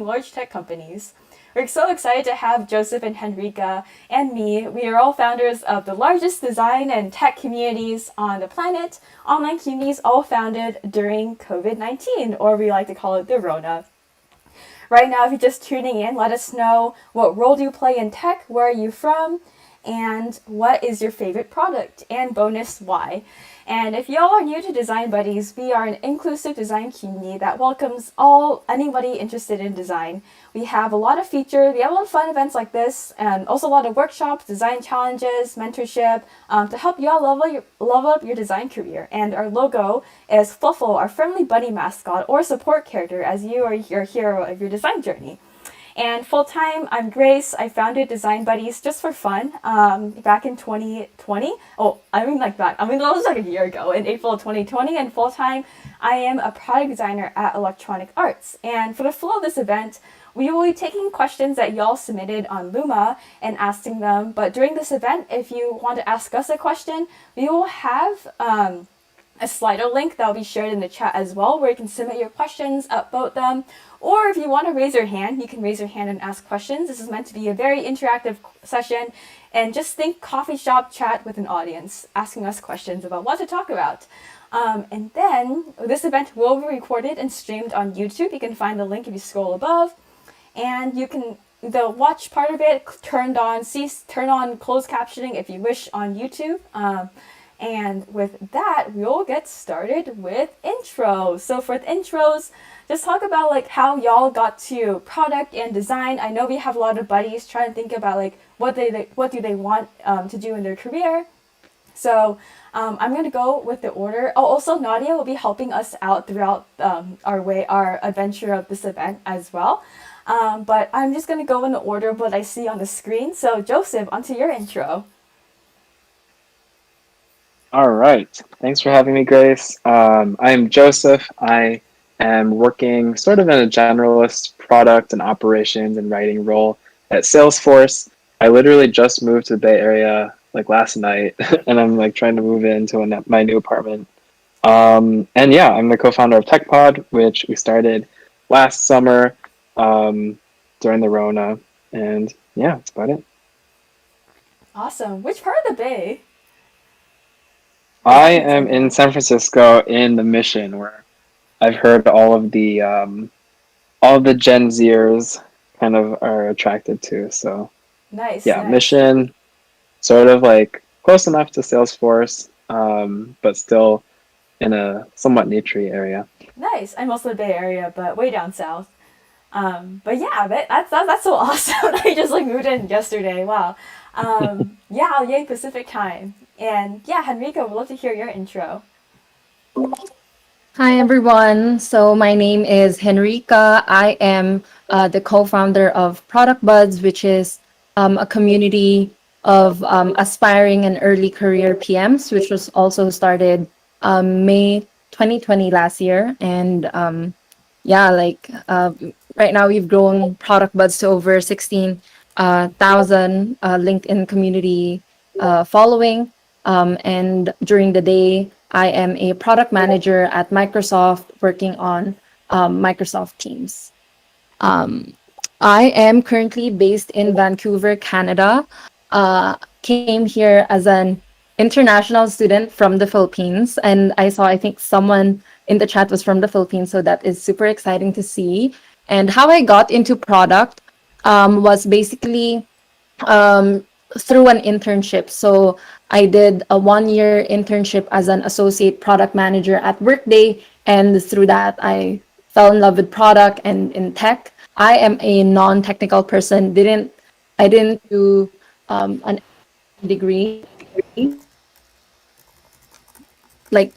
large tech companies. We're so excited to have Joseph and Henrika and me. We are all founders of the largest design and tech communities on the planet, online communities all founded during COVID-19, or we like to call it the Rona. Right now, if you're just tuning in, let us know what role do you play in tech, where are you from, and what is your favorite product, and bonus, why. And if y'all are new to Design Buddies, we are an inclusive design community that welcomes anybody interested in design. We have a lot of features, we have a lot of fun events like this, and also a lot of workshops, design challenges, mentorship, to help y'all level up your design career. And our logo is Fluffle, our friendly bunny mascot or support character as you are your hero of your design journey. And full-time, I'm Grace. I founded Design Buddies just for fun back in 2020. That was like a year ago in April of 2020. And full-time, I am a product designer at Electronic Arts. And for the flow of this event, we will be taking questions that y'all submitted on Luma and asking them. But during this event, if you want to ask us a question, we will have a Slido link that will be shared in the chat as well, where you can submit your questions, upvote them, or if you want to raise your hand, you can raise your hand and ask questions. This is meant to be a very interactive session, and just think coffee shop chat with an audience, asking us questions about what to talk about. And then this event will be recorded and streamed on YouTube. You can find the link if you scroll above, and you can the watch part of it turn on closed captioning if you wish on YouTube. And with that, we'll get started with intros. So for the intros, just talk about like how y'all got to product and design. I know we have a lot of buddies trying to think about like what do they want to do in their career. So I'm gonna go with the order. Oh, also Nadia will be helping us out throughout our adventure of this event as well. But I'm just gonna go in the order of what I see on the screen. So Joseph, onto your intro. All right. Thanks for having me, Grace. I'm Joseph. I am working sort of in a generalist product and operations and writing role at Salesforce. I literally just moved to the Bay Area like last night, and I'm like trying to move into my new apartment. And yeah, I'm the co-founder of TechPod, which we started last summer during the Rona. And yeah, that's about it. Awesome. Which part of the Bay? Or I definitely am in Silicon. San Francisco in the Mission, where I've heard all of the Gen Zers kind of are attracted to. So Nice, yeah, nice. Mission, sort of like close enough to Salesforce, but still in a somewhat niche area. Nice. I'm also the Bay Area, but way down south. But yeah, that's so awesome. I just like moved in yesterday. Wow. Yeah, yay Pacific time. And yeah, Henrika, we'd love to hear your intro. Hi, everyone. So, my name is Henrika. I am the co founder of Product Buds, which is a community of aspiring and early career PMs, which was also started May 2020 last year. And yeah, right now we've grown Product Buds to over 16,000 LinkedIn community following. And during the day, I am a product manager at Microsoft working on Microsoft Teams. Um, I am currently based in Vancouver, Canada. Came here as an international student from the Philippines, and I think someone in the chat was from the Philippines, so that is super exciting to see. And how I got into product was basically um, through an internship. So I did a 1 year internship as an associate product manager at Workday, and through that I fell in love with product and in tech. I am a non-technical person. I didn't do an degree. Like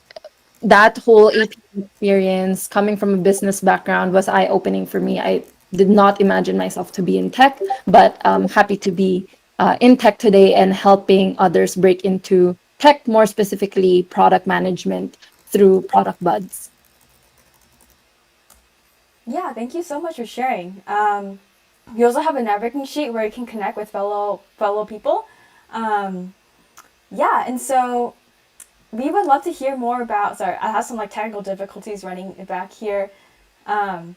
that whole AP experience coming from a business background was eye-opening for me. I did not imagine myself to be in tech, but I'm happy to be in tech today and helping others break into tech, more specifically product management through Product Buds. Yeah, thank you so much for sharing. We also have a networking sheet where you can connect with fellow people. Um, yeah, and so we would love to hear more about. Sorry, I have some like technical difficulties running it back here. Um,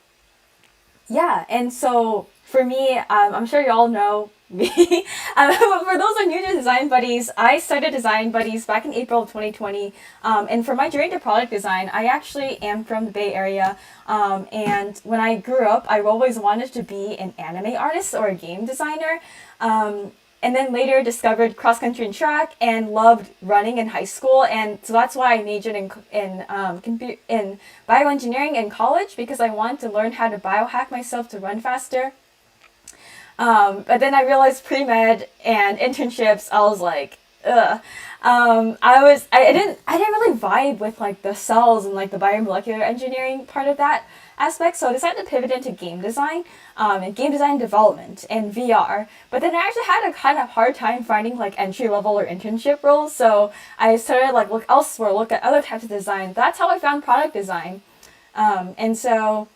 Yeah, and so for me, I'm sure you all know me. For those of new to Design Buddies, I started Design Buddies back in April of 2020. And for my journey to product design, I actually am from the Bay Area. And when I grew up, I always wanted to be an anime artist or a game designer. Um, and then later discovered cross country and track and loved running in high school, and so that's why I majored in bioengineering in college, because I wanted to learn how to biohack myself to run faster. But then I realized pre-med and internships, I was like, ugh. I didn't really vibe with like the cells and like the biomolecular engineering part of that aspect, so I decided to pivot into game design, and game design development and VR. But then I actually had a kind of hard time finding like entry level or internship roles, so I started like look elsewhere, look at other types of design. That's how I found product design. And so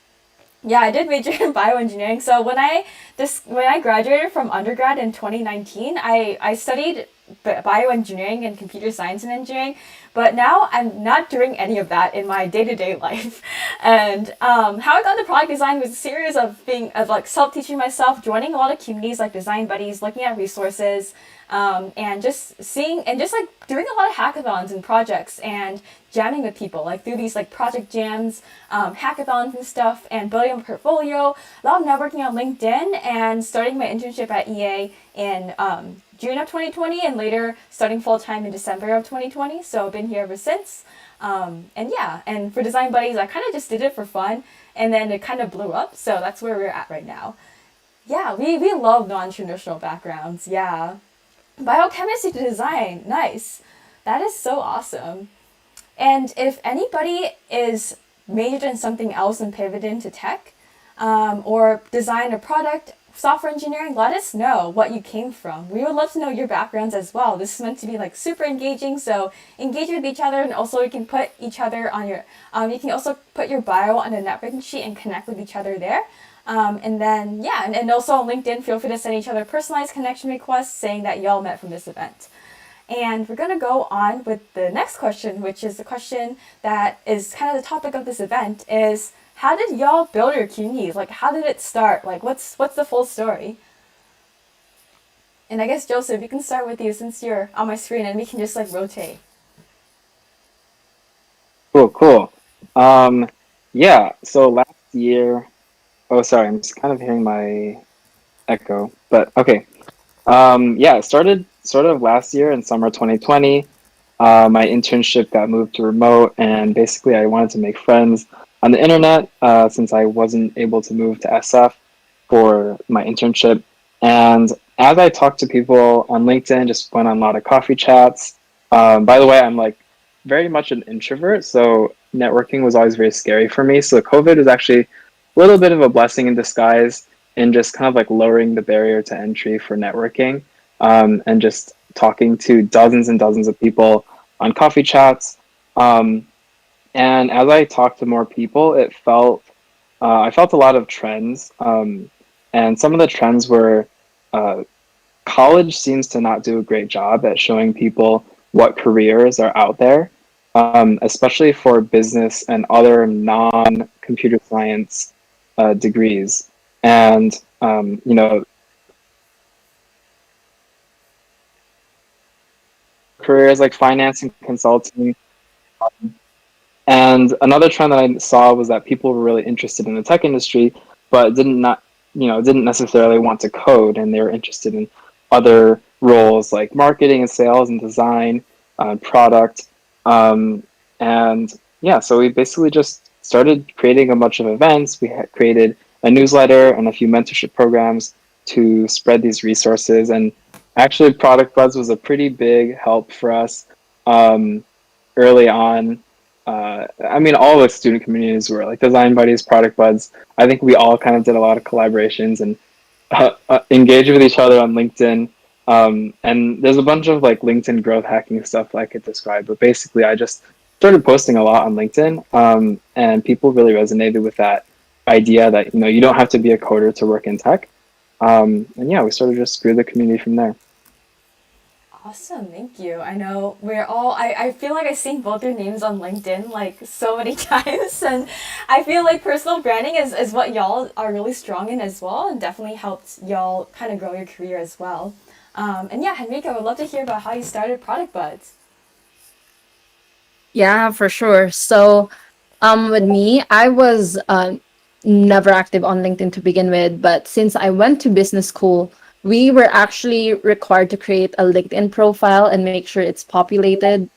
yeah, I did major in bioengineering. So when I graduated from undergrad in 2019, I studied bioengineering and computer science and engineering, but now I'm not doing any of that in my day-to-day life. And how I got into product design was a series of like self-teaching myself, joining a lot of communities like Design Buddies, looking at resources, and just seeing and just like doing a lot of hackathons and projects and jamming with people like through these like project jams, hackathons and stuff, and building a portfolio, a lot of networking on LinkedIn, and starting my internship at EA in June of 2020, and later starting full-time in December of 2020. So I've been here ever since. And yeah, and for Design Buddies, I kind of just did it for fun, and then it kind of blew up, so that's where we're at right now. Yeah, we love non-traditional backgrounds. Yeah, biochemistry to design, nice. That is so awesome. And if anybody is majored in something else and pivoted into tech, or design a product, software engineering, let us know what you came from. We would love to know your backgrounds as well. This is meant to be like super engaging, so engage with each other, and also you can put each other on your, you can also put your bio on a networking sheet and connect with each other there. And then, yeah, and also on LinkedIn, feel free to send each other personalized connection requests saying that y'all met from this event. And we're going to go on with the next question, which is the question that is kind of the topic of this event, is how did y'all build your community? Like, how did it start? Like, what's the full story? And I guess, Joseph, we can start with you since you're on my screen, and we can just like rotate. Cool. Yeah, so last year, oh, sorry, I'm just kind of hearing my echo, but okay. Yeah, it started sort of last year in summer 2020. My internship got moved to remote, and basically I wanted to make friends on the internet, since I wasn't able to move to SF for my internship. And as I talked to people on LinkedIn, just went on a lot of coffee chats. By the way, I'm like very much an introvert, so networking was always very scary for me. So COVID was actually a little bit of a blessing in disguise, in just kind of like lowering the barrier to entry for networking, and just talking to dozens and dozens of people on coffee chats. And as I talked to more people, I felt a lot of trends. And some of the trends were, uh, college seems to not do a great job at showing people what careers are out there, especially for business and other non-computer science degrees. And, careers like finance and consulting. And another trend that I saw was that people were really interested in the tech industry, but didn't necessarily want to code, and they were interested in other roles like marketing and sales and design, product, and yeah. So we basically just started creating a bunch of events. We had created a newsletter and a few mentorship programs to spread these resources, and actually, Product Buzz was a pretty big help for us, early on. I mean, all the student communities were like Design Buddies, Product Buds. I think we all kind of did a lot of collaborations and engage with each other on LinkedIn. And there's a bunch of like LinkedIn growth hacking stuff I could describe, but basically, I just started posting a lot on LinkedIn, and people really resonated with that idea that you don't have to be a coder to work in tech. And yeah, we sort of just grew the community from there. Awesome, thank you. I know we're all, I feel like I've seen both your names on LinkedIn like so many times. And I feel like personal branding is what y'all are really strong in as well, and definitely helped y'all kind of grow your career as well. And yeah, Henrika, I would love to hear about how you started Product Buds. Yeah, for sure. So, with me, I was never active on LinkedIn to begin with, but since I went to business school, we were actually required to create a LinkedIn profile and make sure it's populated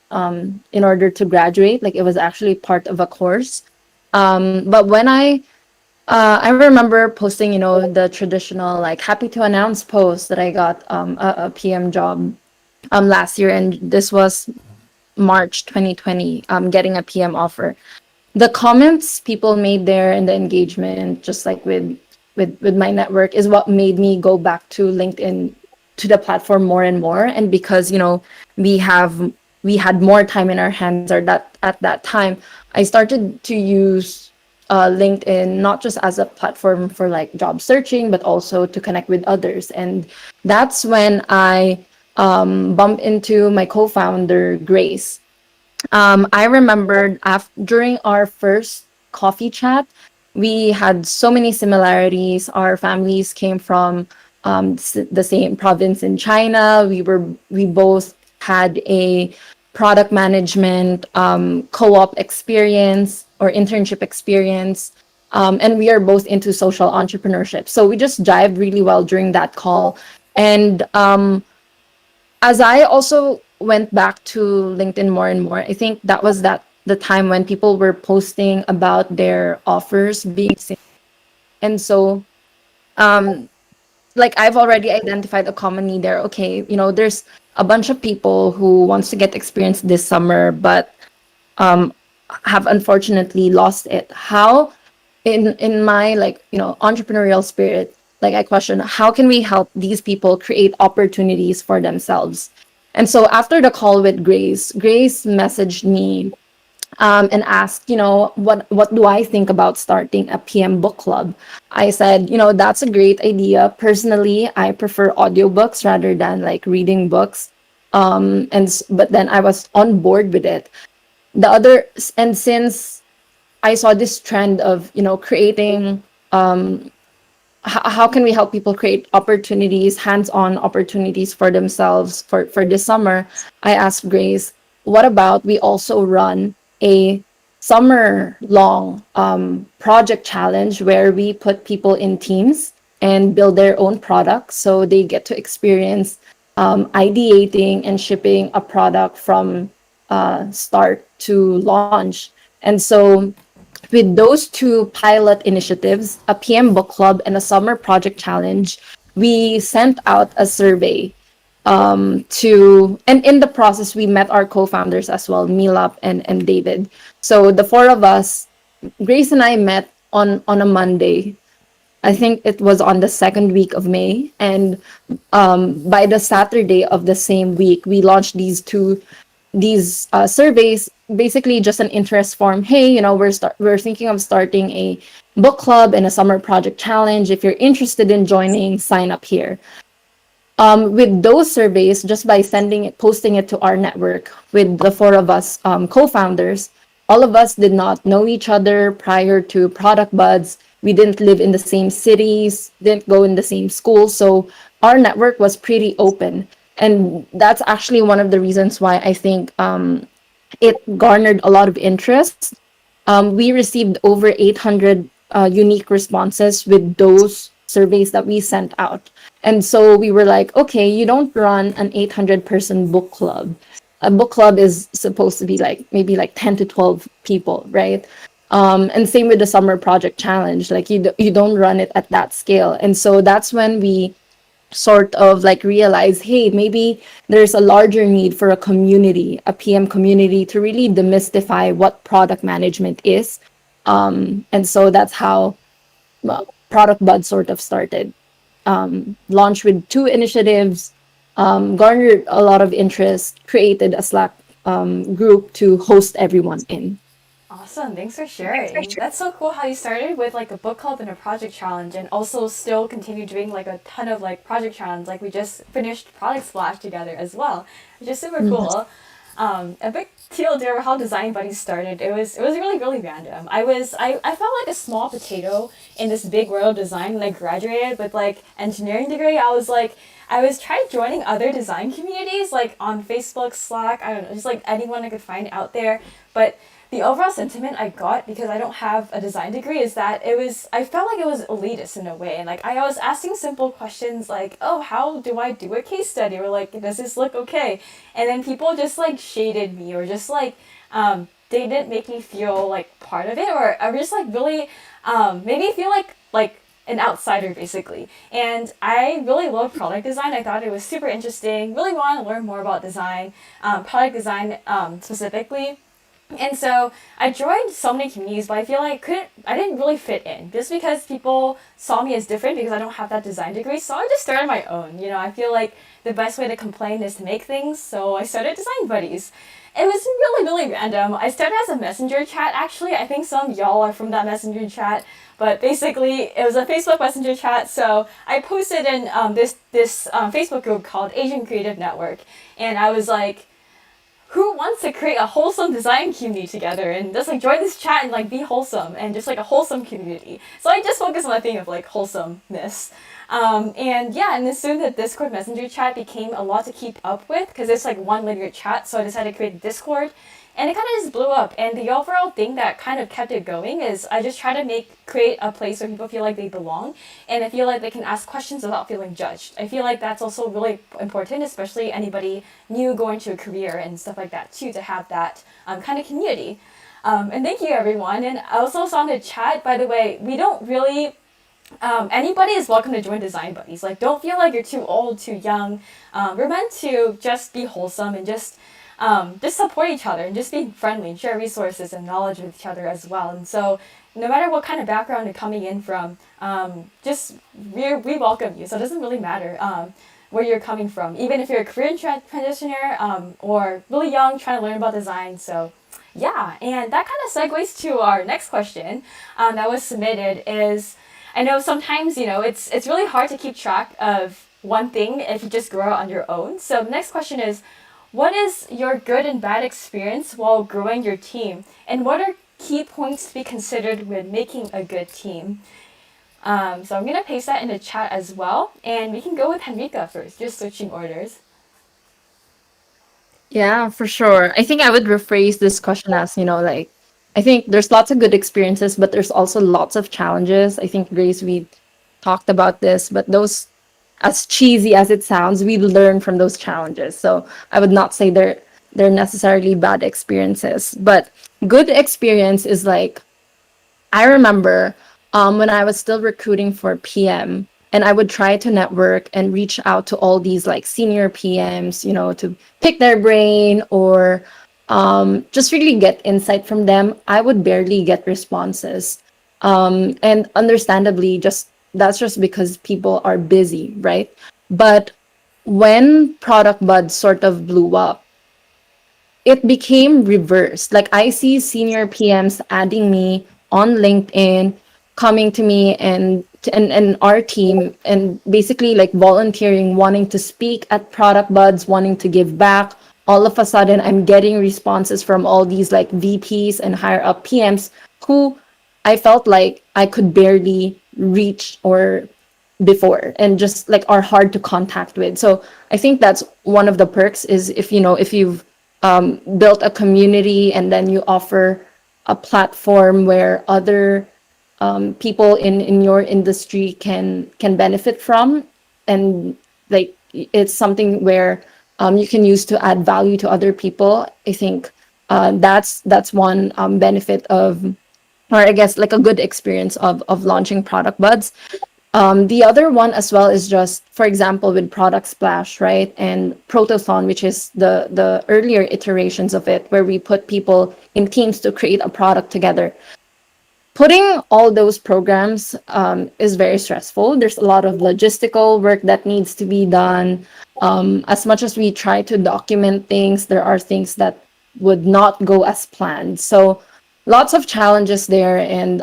in order to graduate. Like it was actually part of a course. But when I remember posting, the traditional like happy to announce post that I got a PM job last year, and this was March 2020, getting a PM offer. The comments people made there and the engagement, just like with my network, is what made me go back to LinkedIn, to the platform more and more. And because we have we had more time in our hands, or that at that time I started to use LinkedIn not just as a platform for like job searching, but also to connect with others. And that's when I bumped into my co-founder Grace. I remembered during our first coffee chat, we had so many similarities. Our families came from the same province in China. We both had a product management co-op experience or internship experience. And we are both into social entrepreneurship. So we just jived really well during that call. And as I also went back to LinkedIn more and more, I think that was the time when people were posting about their offers being seen. And so like I've already identified a common need there. Okay, there's a bunch of people who wants to get experience this summer, but um have unfortunately lost it. How in my like entrepreneurial spirit, like I question, how can we help these people create opportunities for themselves? And so after the call with Grace messaged me and asked, what do I think about starting a PM book club? I said, that's a great idea. Personally, I prefer audiobooks rather than like reading books. But then I was on board with it. And since I saw this trend of, creating, how can we help people create opportunities, hands-on opportunities for themselves for this summer? I asked Grace, what about we also run a summer long project challenge where we put people in teams and build their own products, so they get to experience ideating and shipping a product from start to launch. And so with those two pilot initiatives, a PM book club and a summer project challenge, we sent out a survey and in the process, we met our co-founders as well, Milap and David. So the four of us, Grace and I met on a Monday. I think it was on the second week of May. And by the Saturday of the same week, we launched these surveys, basically just an interest form. Hey, we're thinking of starting a book club and a summer project challenge. If you're interested in joining, sign up here. With those surveys, just by posting it to our network with the four of us co-founders, all of us did not know each other prior to Product Buds. We didn't live in the same cities, didn't go in the same school. So our network was pretty open. And that's actually one of the reasons why I think it garnered a lot of interest. We received over 800 unique responses with those surveys that we sent out. And so we were like, okay, you don't run an 800-person book club. A book club is supposed to be like maybe like 10 to 12 people, right? And same with the summer project challenge. Like you don't run it at that scale. And so that's when we sort of like realize, hey, maybe there's a larger need for a community, a PM community, to really demystify what product management is. And so that's how Product Bud sort of started. Launched with two initiatives, garnered a lot of interest, created a Slack group to host everyone in. Awesome. Thanks for sharing. That's so cool how you started with like a book club and a project challenge and also still continue doing like a ton of like project challenge. Like we just finished Product Splash together as well, which is super cool. A big deal there how Design Buddies started. It was really random. I felt like a small potato in this big world of design when I graduated with like engineering degree. I was trying joining other design communities like on Facebook, Slack, I don't know, just like anyone I could find out there. But the overall sentiment I got because I don't have a design degree is that I felt like it was elitist in a way. And like I was asking simple questions like, oh, how do I do a case study? Or like, does this look okay? And then people just like shaded me or just like they didn't make me feel like part of it or I was just like really made me feel like an outsider basically. And I really loved product design. I thought it was super interesting. Really wanted to learn more about design, product design specifically. And so I joined so many communities, but I feel like I didn't really fit in just because people saw me as different because I don't have that design degree. So I just started my own. You know, I feel like the best way to complain is to make things. So I started Design Buddies. It was really random. I started as a messenger chat actually. I think some of y'all are from that messenger chat, but basically it was a Facebook messenger chat. So I posted in this Facebook group called Asian Creative Network, and I was like, who wants to create a wholesome design community together and just like join this chat and like be wholesome and just like a wholesome community. So I just focused on the thing of like wholesomeness. And yeah, and then soon the Discord Messenger chat became a lot to keep up with because it's like one linear chat. So I decided to create Discord and it kind of just blew up. And the overall thing that kind of kept it going is I just try to create a place where people feel like they belong and they feel like they can ask questions without feeling judged. I feel like that's also really important, especially anybody new going to a career and stuff like that too, to have that kind of community. And thank you everyone. And I also saw in the chat, by the way, we don't really anybody is welcome to join Design Buddies. Like, don't feel like you're too old, too young. We're meant to just be wholesome and just support each other and just be friendly and share resources and knowledge with each other as well. And so, no matter what kind of background you're coming in from, we welcome you. So it doesn't really matter where you're coming from, even if you're a career transitioner or really young trying to learn about design. So. Yeah, and that kind of segues to our next question that was submitted is, I know sometimes, you know, it's really hard to keep track of one thing if you just grow on your own. So the next question is, what is your good and bad experience while growing your team? And what are key points to be considered when making a good team? So I'm going to paste that in the chat as well. And we can go with Henrika first, just switching orders. Yeah, for sure. I think I would rephrase this question as, like, I think there's lots of good experiences, but there's also lots of challenges. I think, Grace, we talked about this, but those, as cheesy as it sounds, we learn from those challenges. So I would not say they're necessarily bad experiences, but good experience is like, I remember when I was still recruiting for PM, and I would try to network and reach out to all these like senior PMs, to pick their brain or just really get insight from them. I would barely get responses. And understandably, just that's just because people are busy, right? But when Product Bud sort of blew up, it became reversed. Like I see senior PMs adding me on LinkedIn, coming to me and our team and basically like volunteering, wanting to speak at Product Buds, wanting to give back. All of a sudden I'm getting responses from all these like VPs and higher up PMs who I felt like I could barely reach or before and just like are hard to contact with. So I think that's one of the perks is if you've built a community and then you offer a platform where other people in your industry can benefit from, and like it's something where you can use to add value to other people. I think that's one benefit of, or I guess like a good experience of launching Product Buds. The other one as well is just, for example, with Product Splash, right? And Protothon, which is the earlier iterations of it, where we put people in teams to create a product together. Putting all those programs is very stressful. There's a lot of logistical work that needs to be done. As much as we try to document things, there are things that would not go as planned. So lots of challenges there, and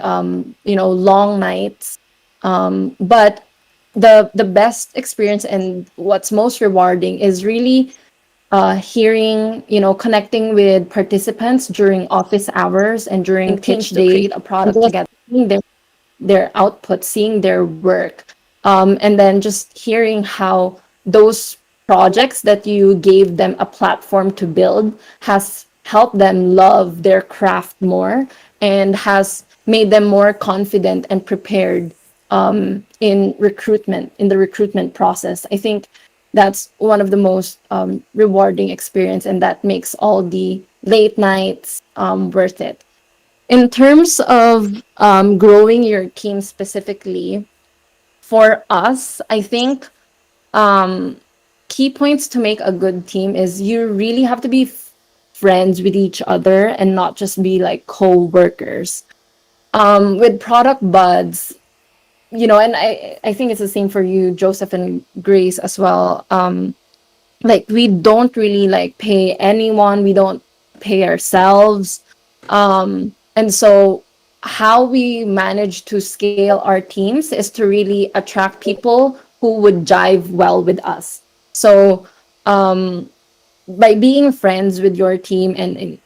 long nights. But the best experience and what's most rewarding is really hearing, connecting with participants during office hours and during pitch Teams to day, create a and product just together. seeing their output, seeing their work, and then just hearing how those projects that you gave them a platform to build has helped them love their craft more and has made them more confident and prepared in the recruitment process. I think that's one of the most rewarding experience, and that makes all the late nights worth it. In terms of growing your team specifically, for us, I think key points to make a good team is you really have to be friends with each other and not just be like co-workers. With product buds, and I think it's the same for you, Joseph and Grace as well. Like we don't really like pay anyone, we don't pay ourselves, and so how we manage to scale our teams is to really attract people who would jive well with us. So by being friends with your team, and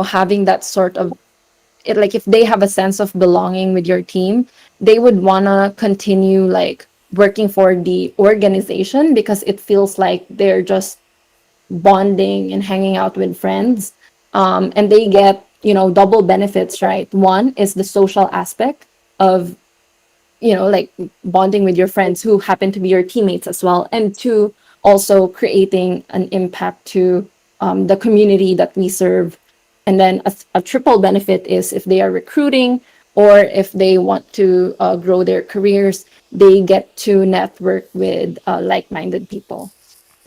having that sort of like, if they have a sense of belonging with your team, they would want to continue like working for the organization because it feels like they're just bonding and hanging out with friends. And they get, double benefits, right? One is the social aspect of, like bonding with your friends who happen to be your teammates as well. And two, also creating an impact to the community that we serve. And then a triple benefit is if they are recruiting or if they want to grow their careers, they get to network with like minded people.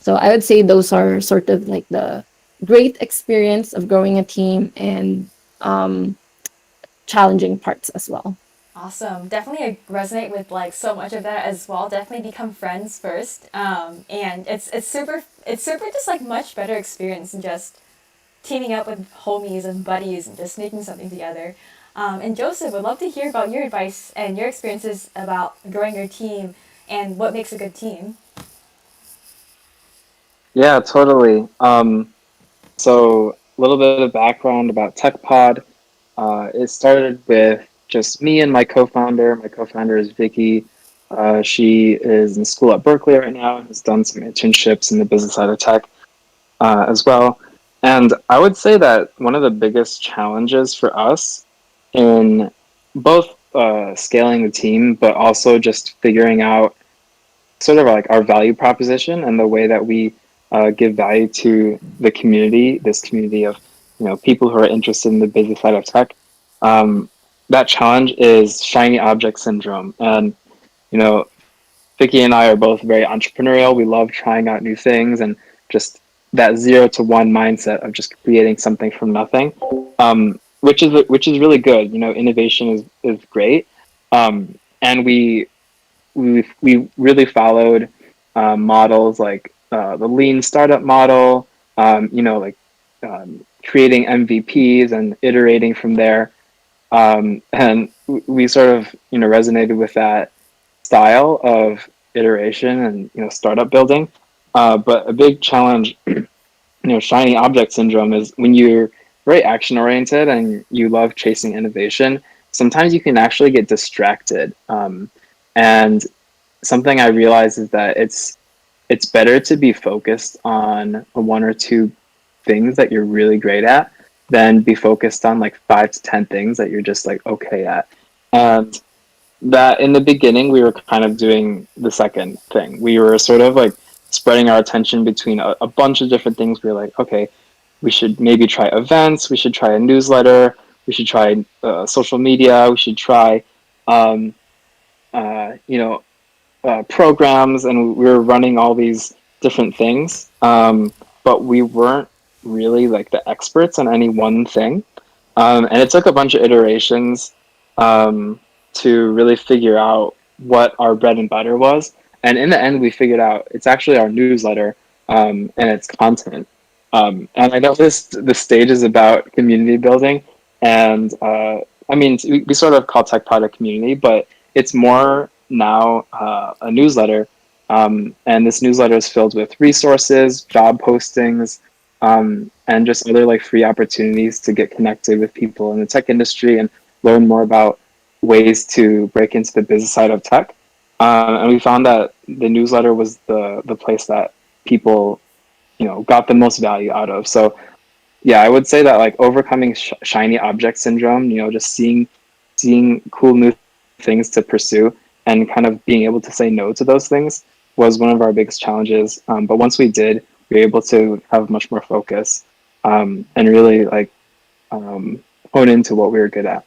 So I would say those are sort of like the great experience of growing a team and challenging parts as well. Awesome. Definitely resonate with like so much of that as well. Definitely become friends first. And it's super just like much better experience than just teaming up with homies and buddies and just making something together. And Joseph, would love to hear about your advice and your experiences about growing your team and what makes a good team. Yeah, totally. So a little bit of background about TechPod. It started with just me and my co-founder. My co-founder is Vicky. She is in school at Berkeley right now and has done some internships in the business side of tech as well. And I would say that one of the biggest challenges for us in both scaling the team, but also just figuring out sort of like our value proposition and the way that we give value to the community, this community of people who are interested in the business side of tech. Um, that challenge is shiny object syndrome, and you know, Vicky and I are both very entrepreneurial. We love trying out new things and just that 0 to 1 mindset of just creating something from nothing, which is really good. Innovation is great, and we really followed models like the lean startup model, like creating MVPs and iterating from there. And we sort of, resonated with that style of iteration and, startup building. But a big challenge, shiny object syndrome is when you're very action oriented and you love chasing innovation, sometimes you can actually get distracted. And something I realize is that it's better to be focused on one or two things that you're really great at than be focused on like 5 to 10 things that you're just like okay at. And that in the beginning we were kind of doing the second thing. We were sort of like spreading our attention between a bunch of different things. We were like, okay, we should maybe try events, we should try a newsletter, we should try social media, we should try um, uh, you know programs, and we were running all these different things, but we weren't really like the experts on any one thing. And it took a bunch of iterations to really figure out what our bread and butter was. And in the end, we figured out it's actually our newsletter and its content. And I know this the stage is about community building, And I mean, we sort of call tech product community, but it's more now a newsletter. And this newsletter is filled with resources, job postings, and just other like free opportunities to get connected with people in the tech industry and learn more about ways to break into the business side of tech. And we found that the newsletter was the place that people, got the most value out of. So yeah, I would say that like overcoming shiny object syndrome, just seeing cool new things to pursue and kind of being able to say no to those things was one of our biggest challenges. But once we did, we were able to have much more focus and really like hone into what we were good at.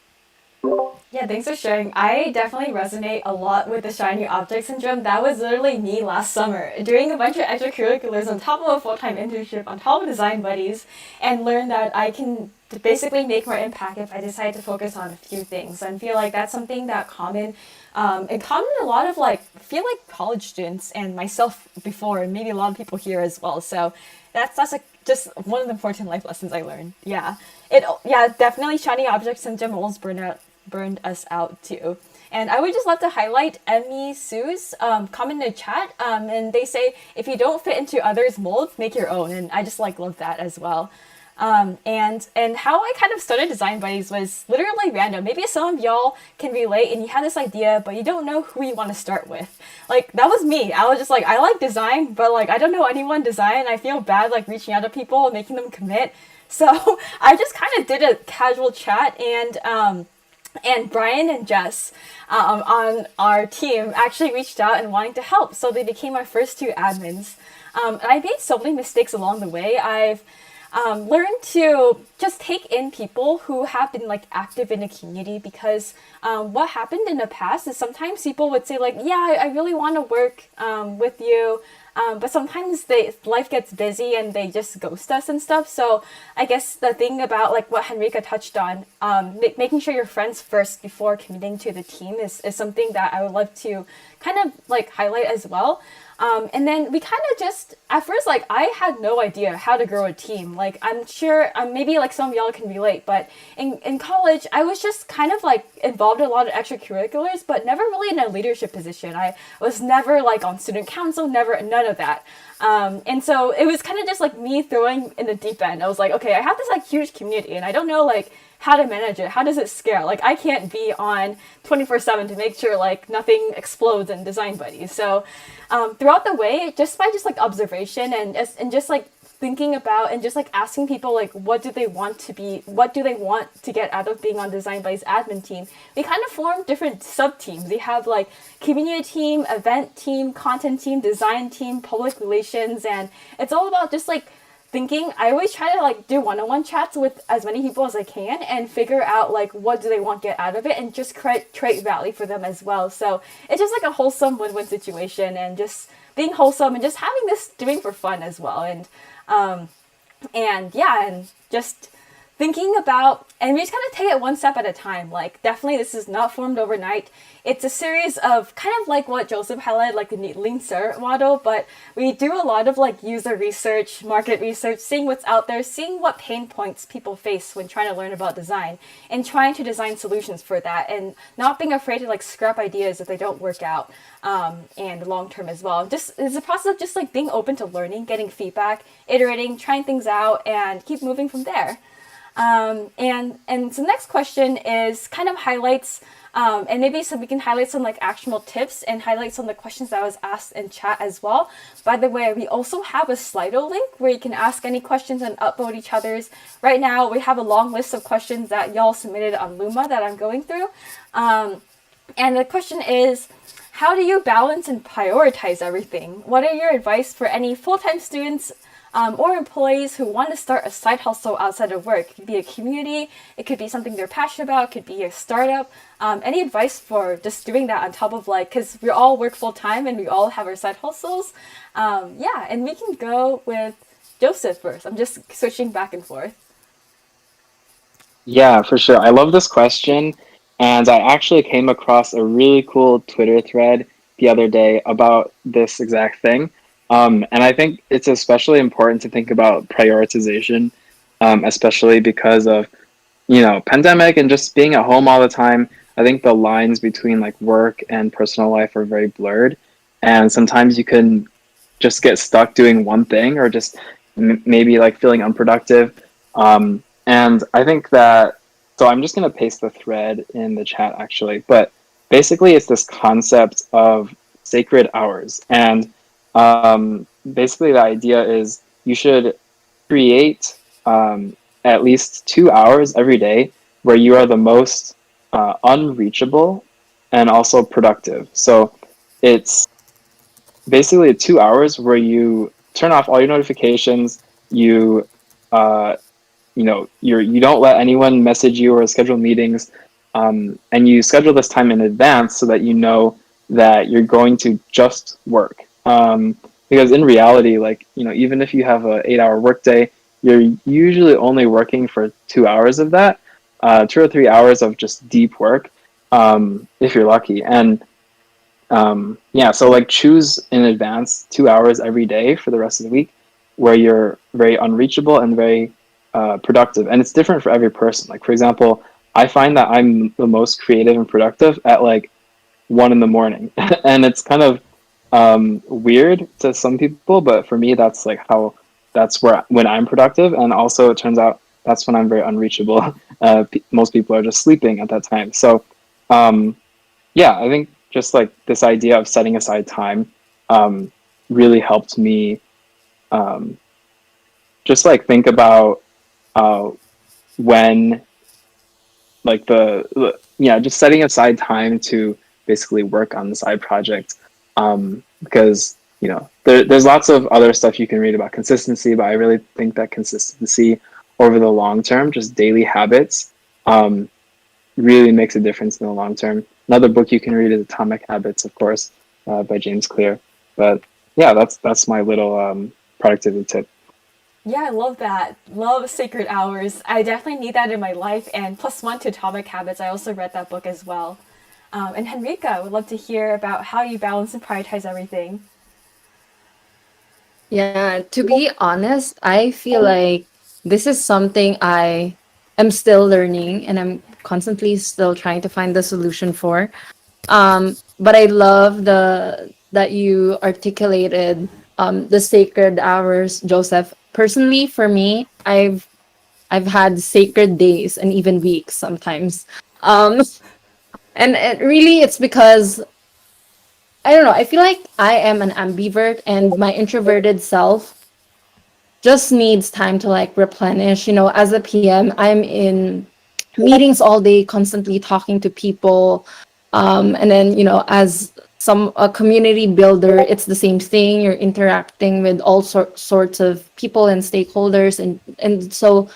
Yeah, thanks for sharing. I definitely resonate a lot with the shiny object syndrome. That was literally me last summer, doing a bunch of extracurriculars on top of a full-time internship, on top of design buddies, and learn that I can basically make more impact if I decide to focus on a few things. And feel like that's something that in common a lot of like, I feel like college students and myself before, and maybe a lot of people here as well. So that's like just one of the important life lessons I learned. Yeah, definitely shiny object syndrome almost burned us out too. And I would just love to highlight Emmy Sue's comment in the chat. And they say, if you don't fit into others' molds, make your own. And I just like love that as well. And how I kind of started Design Buddies was literally random. Maybe some of y'all can relate and you have this idea, but you don't know who you want to start with. Like, that was me. I was just like, I like design, but like, I don't know anyone design. I feel bad like reaching out to people and making them commit. So I just kind of did a casual chat, and Brian and Jess on our team actually reached out and wanting to help. So they became our first two admins. And I made so many mistakes along the way. I've learned to just take in people who have been like active in the community, because what happened in the past is sometimes people would say like, yeah, I really want to work with you. But sometimes life gets busy and they just ghost us and stuff. So I guess the thing about like what Henrika touched on, making sure you're friends first before committing to the team is something that I would love to kind of like highlight as well. And then we kind of just, at first, like, I had no idea how to grow a team. Like, I'm sure, maybe, like, some of y'all can relate, but in college, I was just kind of, like, involved in a lot of extracurriculars, but never really in a leadership position. I was never, like, on student council, none of that. And so it was kind of just, like, me throwing in the deep end. I was like, okay, I have this, like, huge community, and I don't know, like, how to manage it. How does it scale? Like, I can't be on 24/7 to make sure like nothing explodes in Design Buddies. So throughout the way, just by just like observation and just like thinking about and just like asking people like what do they want to get out of being on Design Buddies admin team, we kind of form different sub teams. We have like community team, event team, content team, design team, public relations, and it's all about just like thinking. I always try to like do one-on-one chats with as many people as I can and figure out like what do they want to get out of it and just create value for them as well. So it's just like a wholesome win-win situation, and just being wholesome and just having this doing for fun as well. And just thinking about, and we just kind of take it one step at a time. Like, definitely this is not formed overnight. It's a series of kind of like what Joseph highlighted, like the Lean Startup model, but we do a lot of like user research, market research, seeing what's out there, seeing what pain points people face when trying to learn about design, and trying to design solutions for that, and not being afraid to like scrap ideas if they don't work out, and long term as well. Just it's a process of just like being open to learning, getting feedback, iterating, trying things out, and keep moving from there. And so the next question is kind of highlights, and maybe we can highlight some like actionable tips and highlight some of the questions that was asked in chat as well. By the way, we also have a Slido link where you can ask any questions and upvote each other's. Right now, we have a long list of questions that y'all submitted on Luma that I'm going through. And the question is, how do you balance and prioritize everything? What are your advice for any full-time students or employees who want to start a side hustle outside of work? It could be a community, it could be something they're passionate about, it could be a startup. Any advice for just doing that on top of like, because we all work full time and we all have our side hustles. And we can go with Joseph first. I'm just switching back and forth. Yeah, for sure. I love this question. And I actually came across a really cool Twitter thread the other day about this exact thing. And I think it's especially important to think about prioritization, especially because of pandemic and just being at home all the time, I think the lines between like work and personal life are very blurred. And sometimes you can just get stuck doing one thing or just maybe like feeling unproductive. And I think that, so I'm just going to paste the thread in the chat actually, but basically it's this concept of sacred hours. And basically the idea is you should create at least 2 hours every day where you are the most unreachable and also productive. So it's basically 2 hours where you turn off all your notifications. You uh, you don't let anyone message you or schedule meetings, and you schedule this time in advance so that you know that you're going to just work. Because in reality, like even if you have a 8 hour workday, you're usually only working for 2 hours of that, 2 or 3 hours of just deep work, if you're lucky. And yeah, so like choose in advance 2 hours every day for the rest of the week where you're very unreachable and very productive. And it's different for every person. Like, for example, I find that I'm the most creative and productive at like 1 in the morning. And it's kind of weird to some people, but for me, that's like how that's where when I'm productive. And also, it turns out that's when I'm very unreachable. Most people are just sleeping at that time. So, um, yeah, I think just like this idea of setting aside time um, really helped me um, just like think about uh, when like yeah, just setting aside time to basically work on the side project, because there's lots of other stuff you can read about consistency, but I really think that consistency over the long term, just daily habits, um, really makes a difference in the long term. Another book you can read is Atomic Habits, of course, by James Clear. But yeah, that's my little productivity tip. Yeah, I love that. Love sacred hours. I definitely need that in my life. And plus one to Atomic Habits. I also read that book as well. And Henrika, I would love to hear about how you balance and prioritize everything. Yeah, to be honest, I feel like this is something I am still learning and I'm constantly still trying to find the solution for. But I love the that you articulated the sacred hours, Joseph. Personally, for me, I've had sacred days and even weeks sometimes. Um, and it's because I don't know. I feel like I am an ambivert, and my introverted self just needs time to like replenish. As a PM, I'm in meetings all day, constantly talking to people. And then, as a community builder, it's the same thing. You're interacting with all sorts of people and stakeholders. And so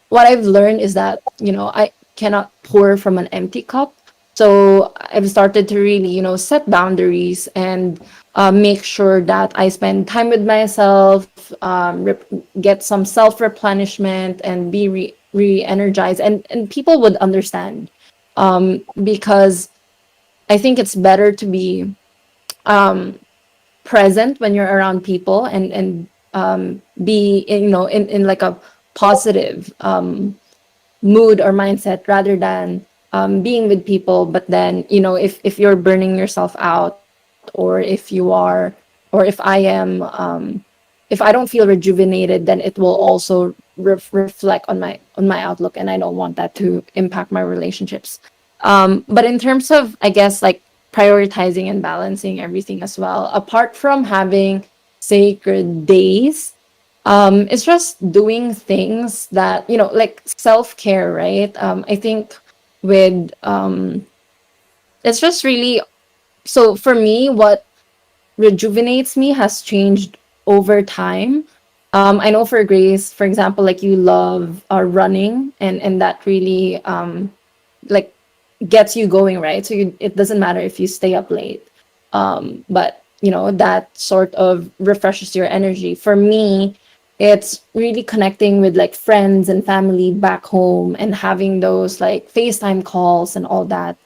what I've learned is that, I cannot pour from an empty cup. So I've started to really, set boundaries and make sure that I spend time with myself, get some self replenishment, and be re energized. And people would understand because I think it's better to be um, present when you're around people and be in like a positive mood or mindset rather than being with people. But then, if you're burning yourself out, or if I am if I don't feel rejuvenated, then it will also reflect on my outlook, and I don't want that to impact my relationships. But in terms of, I guess, like prioritizing and balancing everything as well, apart from having sacred days, it's just doing things that, like self-care, right? I think with it's just really, so for me, what rejuvenates me has changed over time. I know for Grace, for example, like you love running, and that really like gets you going, right? So it doesn't matter if you stay up late, but that sort of refreshes your energy. For me, it's really connecting with like friends and family back home and having those like FaceTime calls and all that.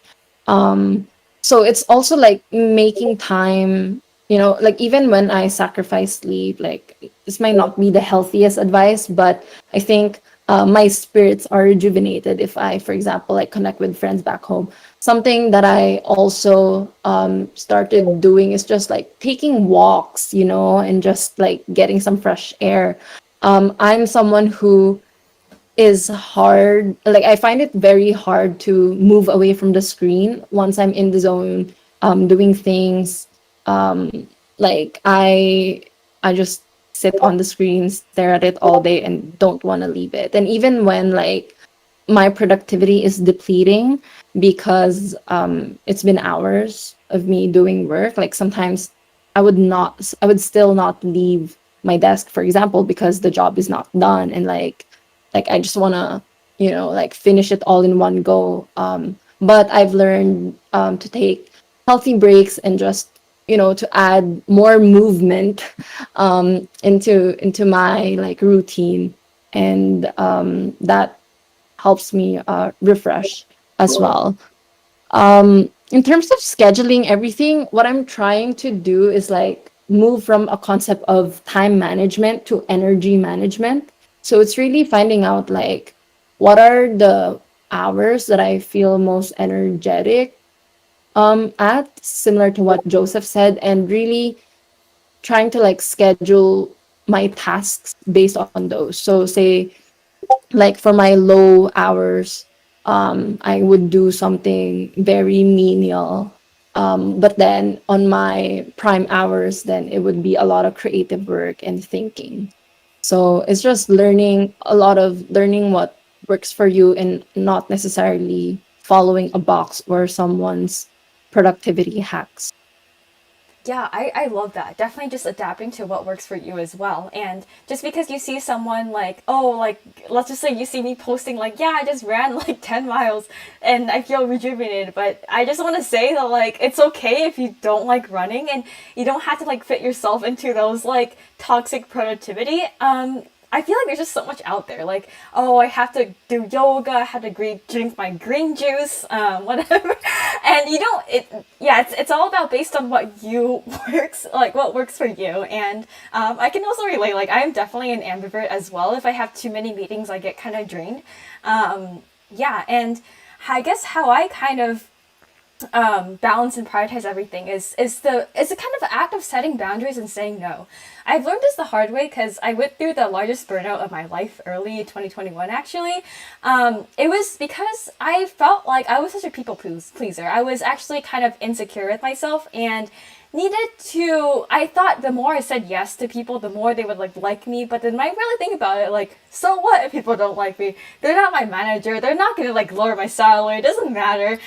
So it's also like making time, like even when I sacrifice sleep, like this might not be the healthiest advice, but I think my spirits are rejuvenated if I, for example, like connect with friends back home. Something that I also started doing is just like taking walks, and just like getting some fresh air. I'm someone who is hard. Like I find it very hard to move away from the screen once I'm in the zone, doing things. Like I just sit on the screen, stare at it all day, and don't want to leave it. And even when like my productivity is depleting because it's been hours of me doing work. Like sometimes I would still not leave my desk, for example, because the job is not done, and like I just want to, like finish it all in one go. But I've learned to take healthy breaks and just, to add more movement into my like routine, and that helps me refresh as well. In terms of scheduling everything, what I'm trying to do is like move from a concept of time management to energy management. So it's really finding out like what are the hours that I feel most energetic at, similar to what Joseph said, and really trying to like schedule my tasks based on those. So say like for my low hours, I would do something very menial. But then on my prime hours, then it would be a lot of creative work and thinking. So it's just learning what works for you and not necessarily following a box or someone's productivity hacks. Yeah, I love that. Definitely just adapting to what works for you as well. And just because you see someone like, oh, like, let's just say you see me posting, like, yeah, I just ran like 10 miles and I feel rejuvenated. But I just want to say that, like, it's okay if you don't like running and you don't have to, like, fit yourself into those, like, toxic productivity. I feel like there's just so much out there. Like, oh, I have to do yoga, I have to drink my green juice, whatever. And you don't, yeah, it's all about based on what you works, like what works for you. And I can also relate, like, I'm definitely an ambivert as well. If I have too many meetings, I get kind of drained. Yeah, and I guess how I kind of balance and prioritize everything is a kind of act of setting boundaries and saying no. I've learned this the hard way because I went through the largest burnout of my life early 2021 actually. It was because I felt like I was such a people pleaser. I was actually kind of insecure with myself and needed to, I thought the more I said yes to people, the more they would like me. But then I really think about it, like, so what if people don't like me? They're not my manager. They're not gonna like lower my salary. It doesn't matter.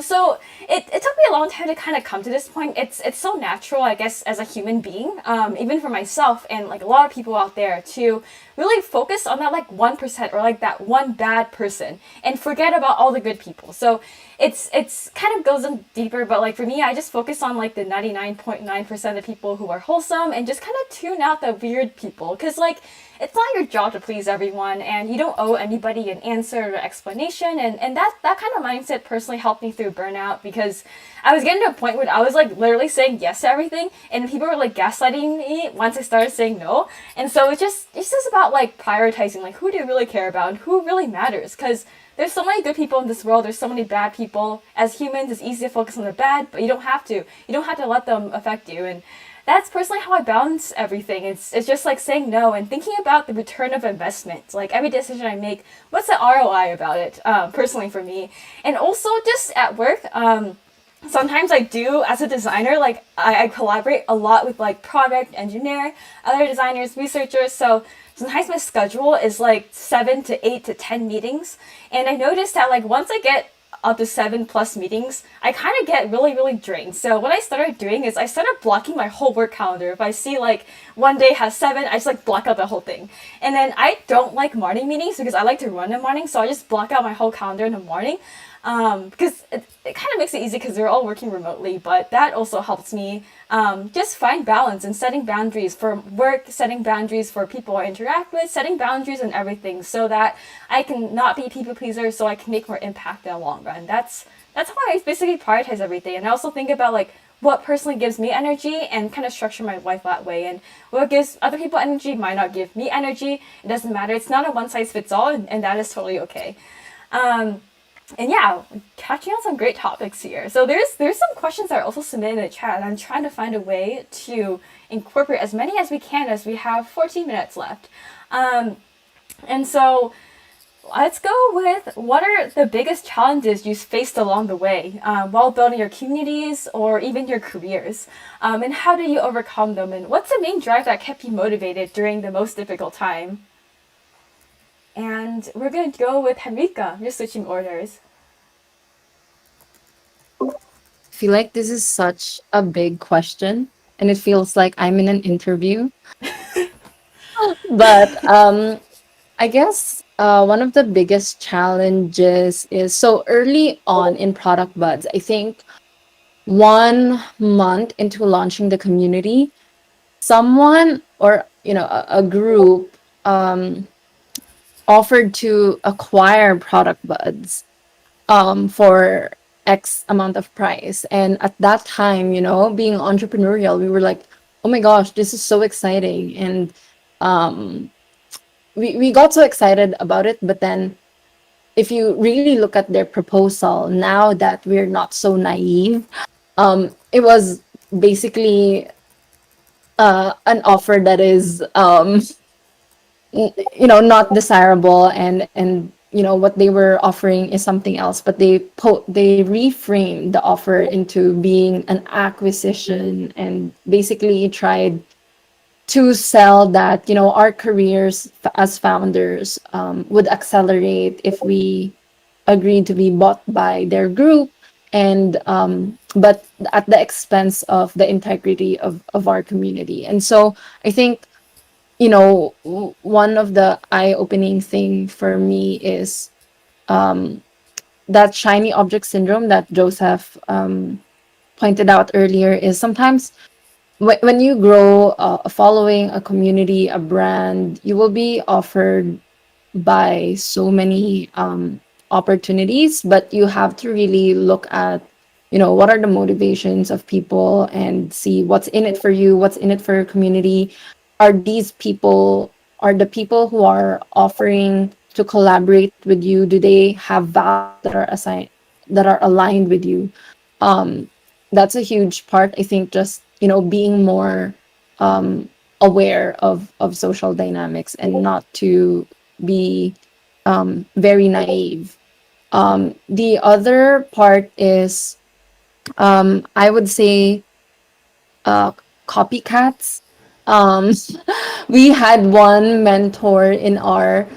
So it took me a long time to kind of come to this point. It's so natural, I guess, as a human being, even for myself and like a lot of people out there, to really focus on that like 1% or like that one bad person and forget about all the good people. So it's kind of goes in deeper, but like for me, I just focus on like the 99.9% of people who are wholesome and just kind of tune out the weird people, because like it's not your job to please everyone and you don't owe anybody an answer or explanation. And that kind of mindset personally helped me through burnout, because I was getting to a point where I was like literally saying yes to everything and people were like gaslighting me once I started saying no. And so it's just about like prioritizing, like who do you really care about and who really matters, because there's so many good people in this world, there's so many bad people. As humans, it's easy to focus on the bad, but you don't have to. You don't have to let them affect you. And that's personally how I balance everything. It's just like saying no and thinking about the return of investment. Like every decision I make, what's the ROI about it, personally for me. And also just at work, sometimes I do, as a designer, like I collaborate a lot with like product engineer, other designers, researchers. So sometimes my schedule is like 7 to 8 to 10 meetings. And I noticed that like once I get up to 7+ meetings, I kind of get really, really drained. So what I started doing is I started blocking my whole work calendar. If I see like one day has 7, I just like block out the whole thing. And then I don't like morning meetings because I like to run in the morning. So I just block out my whole calendar in the morning. Because it kind of makes it easy because we're all working remotely, but that also helps me just find balance and setting boundaries for work, setting boundaries for people I interact with, setting boundaries and everything, so that I can not be a people pleaser, so I can make more impact in the long run. That's how I basically prioritize everything. And I also think about like what personally gives me energy and kind of structure my life that way. And what gives other people energy might not give me energy. It doesn't matter. It's not a one size fits all, and that is totally okay. Um, and yeah, catching on some great topics here. So there's some questions that are also submitted in the chat. I'm trying to find a way to incorporate as many as we can as we have 14 minutes left. And so let's go with what are the biggest challenges you faced along the way while building your communities or even your careers? And how do you overcome them? And what's the main drive that kept you motivated during the most difficult time? And we're going to go with Henrika. You're switching orders. I feel like this is such a big question, and it feels like I'm in an interview. But I guess one of the biggest challenges is so early on in Product Buds. I think 1 month into launching the community, someone or a group offered to acquire Product Buds for X amount of price. And at that time, being entrepreneurial, we were like, oh my gosh, this is so exciting. And um, we got so excited about it. But then if you really look at their proposal, now that we're not so naive, it was basically an offer that is not desirable, and what they were offering is something else, but they reframed the offer into being an acquisition, and basically tried to sell that our careers as founders would accelerate if we agreed to be bought by their group, and but at the expense of the integrity of our community. And so I think one of the eye-opening thing for me is that shiny object syndrome that Joseph pointed out earlier. Is sometimes when you grow a following, a community, a brand, you will be offered by so many opportunities, but you have to really look at what are the motivations of people, and see what's in it for you, what's in it for your community. Are the people who are offering to collaborate with you, do they have values that are aligned with you? um that's a huge part. I think just being more aware of social dynamics, and not to be very naive. The other part is, I would say, uh, copycats. Um, we had one mentor in our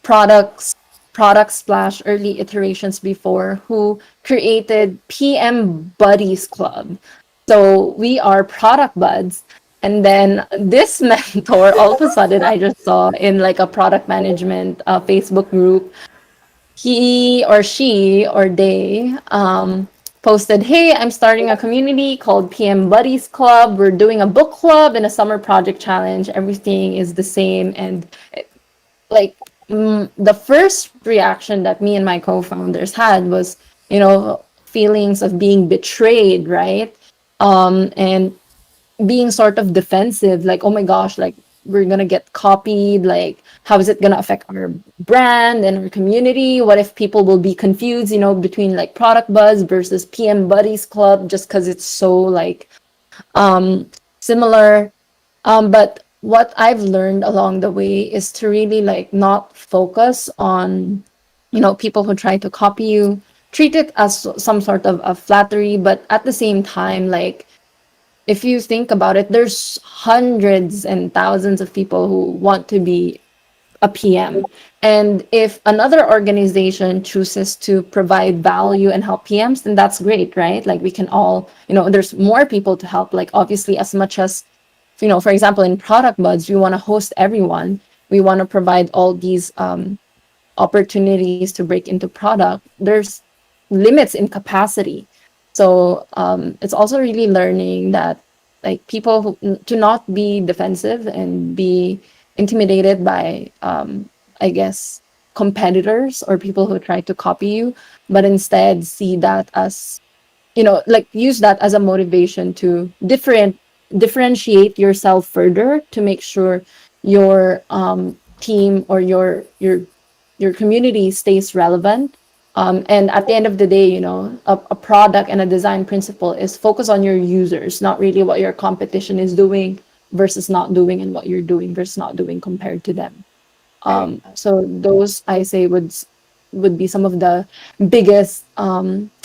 products product / early iterations before, who created PM Buddies Club. So we are product buds. And then this mentor, all of a sudden, I just saw in like a product management Facebook group, he or she or they posted, "Hey, I'm starting a community called PM Buddies Club. We're doing a book club and a summer project challenge. Everything is the same." And like, the first reaction that me and my co-founders had was, feelings of being betrayed, right? And being sort of defensive, like, oh my gosh, like, we're gonna get copied, like, how is it gonna affect our brand and our community? What if people will be confused, between like Product Buzz versus PM Buddies Club, just because it's so like similar. But what I've learned along the way is to really like not focus on people who try to copy you. Treat it as some sort of a flattery, but at the same time, like, if you think about it, there's hundreds and thousands of people who want to be a PM. And if another organization chooses to provide value and help PMs, then that's great, right? Like, we can all, there's more people to help. Like, obviously, as much as, for example, in Product Buds, we want to host everyone. We want to provide all these opportunities to break into product. There's limits in capacity. So it's also really learning that, like, people to not be defensive and be intimidated by, I guess, competitors or people who try to copy you, but instead see that as like use that as a motivation to differentiate yourself further to make sure your team or your community stays relevant. And at the end of the day, a product and a design principle is focus on your users, not really what your competition is doing versus not doing, and what you're doing versus not doing compared to them. I So those, I say, would be some of the biggest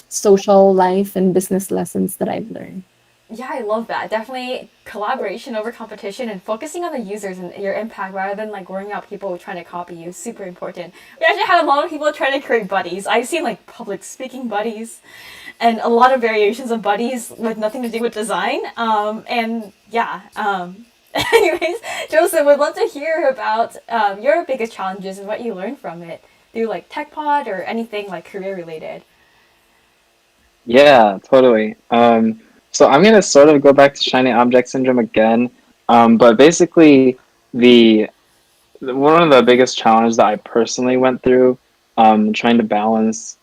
social life and business lessons that I've learned. Yeah, I love that. Definitely collaboration over competition and focusing on the users and your impact rather than like worrying out people trying to copy you. Super important. We actually had a lot of people trying to create buddies. I've seen like public speaking buddies and a lot of variations of buddies with nothing to do with design. And yeah. Anyways, Joseph, would love to hear about your biggest challenges and what you learned from it through like TechPod or anything like career related. Yeah, totally. So I'm gonna sort of go back to shiny object syndrome again, but basically the one of the biggest challenges that I personally went through, trying to balance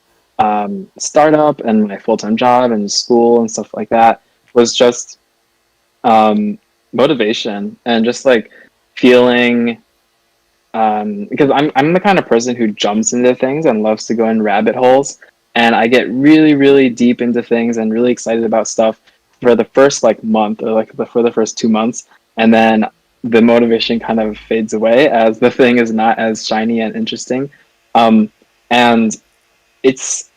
startup and my full-time job and school and stuff like that, was just motivation and just like feeling, because I'm the kind of person who jumps into things and loves to go in rabbit holes, and I get really really deep into things and really excited about stuff for the first like month or like for the first 2 months, and then the motivation kind of fades away as the thing is not as shiny and interesting, um, and it's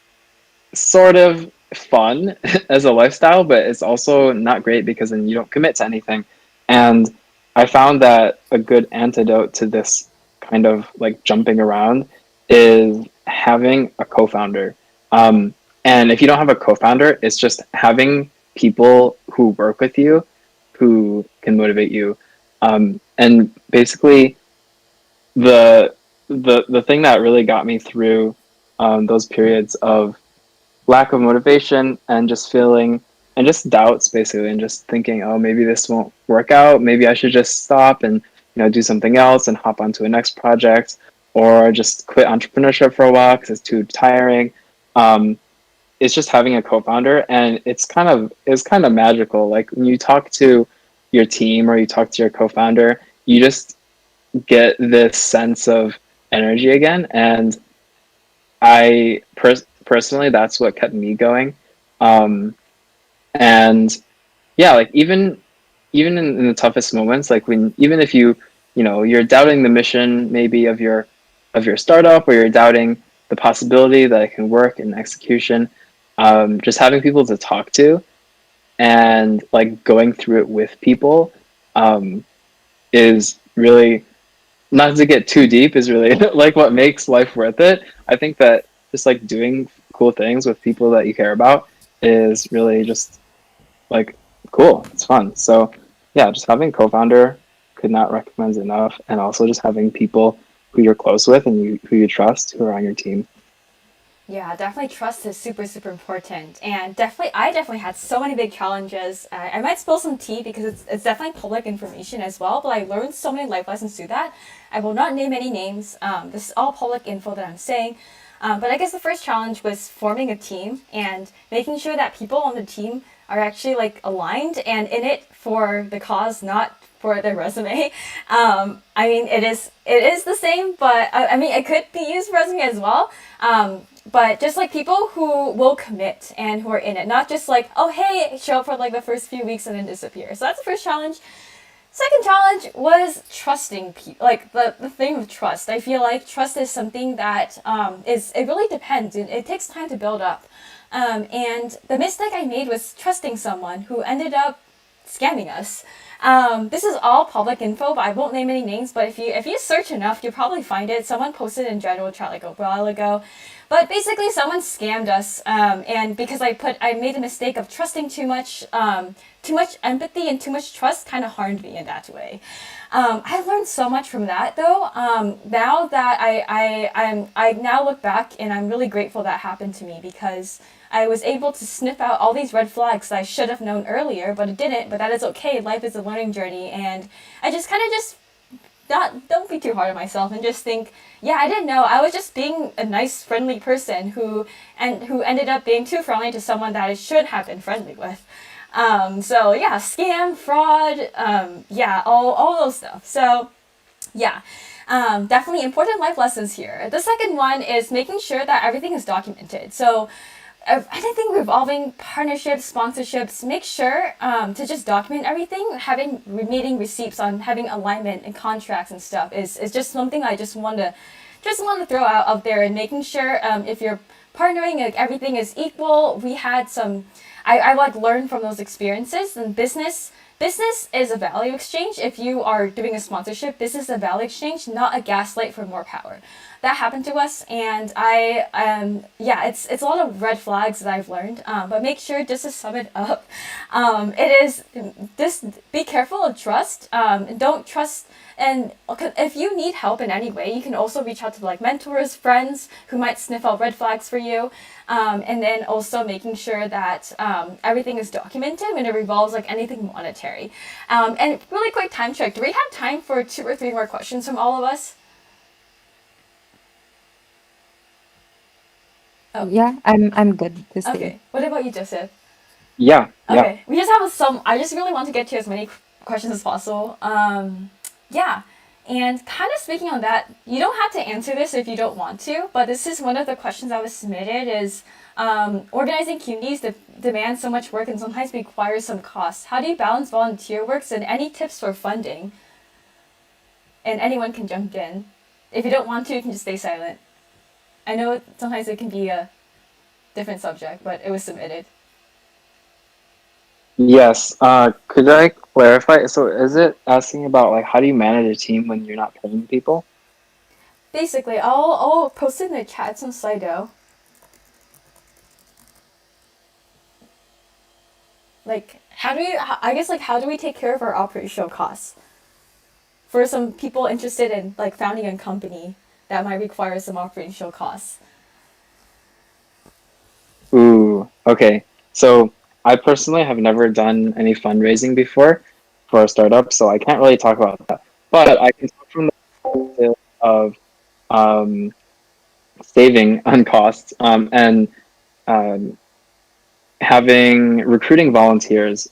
sort of fun as a lifestyle, but it's also not great because then you don't commit to anything. And I found that a good antidote to this kind of like jumping around is having a co-founder. Um, and if you don't have a co-founder, it's just having people who work with you who can motivate you. And basically, the thing that really got me through those periods of lack of motivation and just feeling and just doubts basically and just thinking, oh, maybe this won't work out, maybe I should just stop and do something else and hop onto a next project, or just quit entrepreneurship for a while because it's too tiring. It's just having a co-founder, and it's kind of magical. Like when you talk to your team or you talk to your co-founder, you just get this sense of energy again. And personally, that's what kept me going. Um, and yeah, like even in the toughest moments, like when even if you're doubting the mission maybe of your startup, or you're doubting the possibility that it can work in execution, just having people to talk to and like going through it with people, um, is really, not to get too deep, is really like what makes life worth it. I think that just like doing cool things with people that you care about is really just like cool. It's fun. So yeah, just having a co-founder, could not recommend enough, and also just having people who you're close with and who you trust who are on your team. Yeah, definitely trust is super, super important. And I definitely had so many big challenges. I might spill some tea because it's definitely public information as well, but I learned so many life lessons through that. I will not name any names. This is all public info that I'm saying. But I guess the first challenge was forming a team and making sure that people on the team are actually like aligned and in it for the cause, not for their resume. I mean, it is the same, but I mean, it could be used for resume as well. But just like people who will commit and who are in it, not just like, oh, hey, show up for like the first few weeks and then disappear. So that's the first challenge. Second challenge was trusting people, like the thing of trust. I feel like trust is something that it really depends. It takes time to build up. And the mistake I made was trusting someone who ended up scamming us. This is all public info, but I won't name any names. But if you search enough, you'll probably find it. Someone posted in general chat like a while ago. But basically, someone scammed us, and because I made the mistake of trusting too much empathy and too much trust kind of harmed me in that way. I learned so much from that though. Now that I now look back and I'm really grateful that happened to me because I was able to sniff out all these red flags that I should have known earlier, but it didn't. But that is okay. Life is a learning journey, and I just kind of just don't be too hard on myself and just think, yeah, I didn't know. I was just being a nice, friendly person who ended up being too friendly to someone that I should have been friendly with. So yeah, scam, fraud, yeah, all those stuff. So yeah, definitely important life lessons here. The second one is making sure that everything is documented. So anything revolving partnerships, sponsorships, make sure to just document everything. Having meeting receipts on having alignment and contracts and stuff is just something I just want to throw out there, and making sure if you're partnering, like everything is equal. We had some, I like learn from those experiences. And business is a value exchange. If you are doing a sponsorship, this is a value exchange, not a gaslight for more power. That happened to us, and yeah, it's a lot of red flags that I've learned. But make sure, just to sum it up, it is this: be careful of trust. Don't trust. And if you need help in any way, you can also reach out to like mentors, friends who might sniff out red flags for you. And then also making sure that everything is documented when it revolves like anything monetary. And really quick time check. Do we have time for 2 or 3 more questions from all of us? Oh. Yeah, I'm good this day. Okay. What about you, Joseph? Yeah, yeah. Okay. We just have some. I just really want to get to as many questions as possible. Yeah. And kind of speaking on that, you don't have to answer this if you don't want to, but this is one of the questions that was submitted is organizing communities that demand so much work and sometimes requires some costs. How do you balance volunteer works, and any tips for funding? And anyone can jump in. If you don't want to, you can just stay silent. I know sometimes it can be a different subject, but it was submitted. Yes. Could I clarify? So is it asking about like how do you manage a team when you're not paying people? Basically, I'll post it in the chat some Slido. Like, how do we take care of our operational costs? For some people interested in like founding a company, that might require some operational costs. Ooh, okay. So I personally have never done any fundraising before for a startup, so I can't really talk about that. But I can talk from the perspective of um, saving on costs and um, having recruiting volunteers.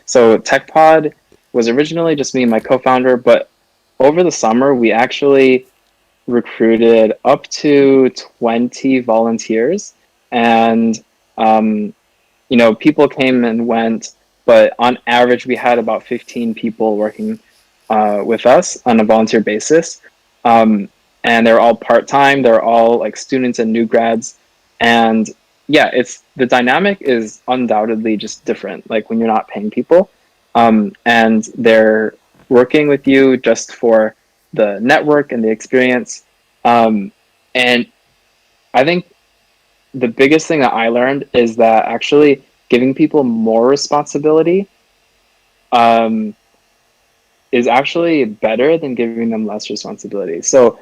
So TechPod was originally just me and my co-founder, but over the summer we actually recruited up to 20 volunteers, and people came and went, but on average we had about 15 people working with us on a volunteer basis. And they're all part-time, they're all like students and new grads. And yeah, it's the dynamic is undoubtedly just different, like when you're not paying people, and they're working with you just for the network and the experience. And I think the biggest thing that I learned is that actually giving people more responsibility um, is actually better than giving them less responsibility. So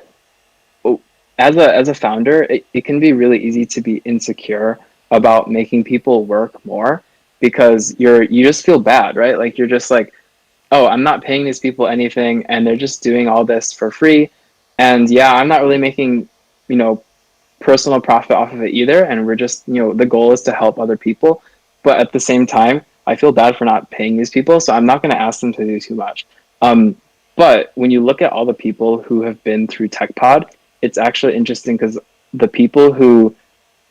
as a founder, it can be really easy to be insecure about making people work more because you just feel bad, right? Like you're just like, oh, I'm not paying these people anything and they're just doing all this for free. And yeah, I'm not really making, you know, personal profit off of it either. And we're just, the goal is to help other people. But at the same time, I feel bad for not paying these people. So I'm not going to ask them to do too much. But when you look at all the people who have been through TechPod, it's actually interesting because the people who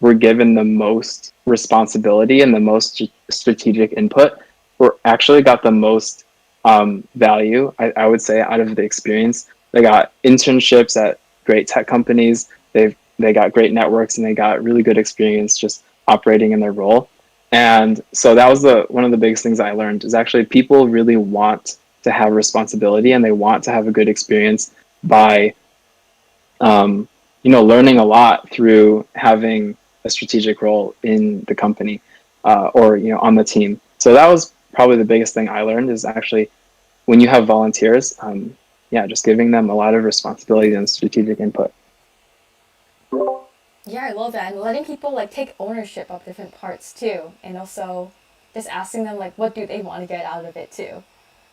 were given the most responsibility and the most strategic input were actually got the most value, I would say, out of the experience. They got internships at great tech companies. They got great networks and they got really good experience just operating in their role. And so that was one of the biggest things I learned is actually people really want to have responsibility and they want to have a good experience by learning a lot through having a strategic role in the company or on the team. So that was probably the biggest thing I learned is actually when you have volunteers, just giving them a lot of responsibility and strategic input. Yeah, I love that. And letting people like take ownership of different parts too. And also just asking them like what do they want to get out of it too.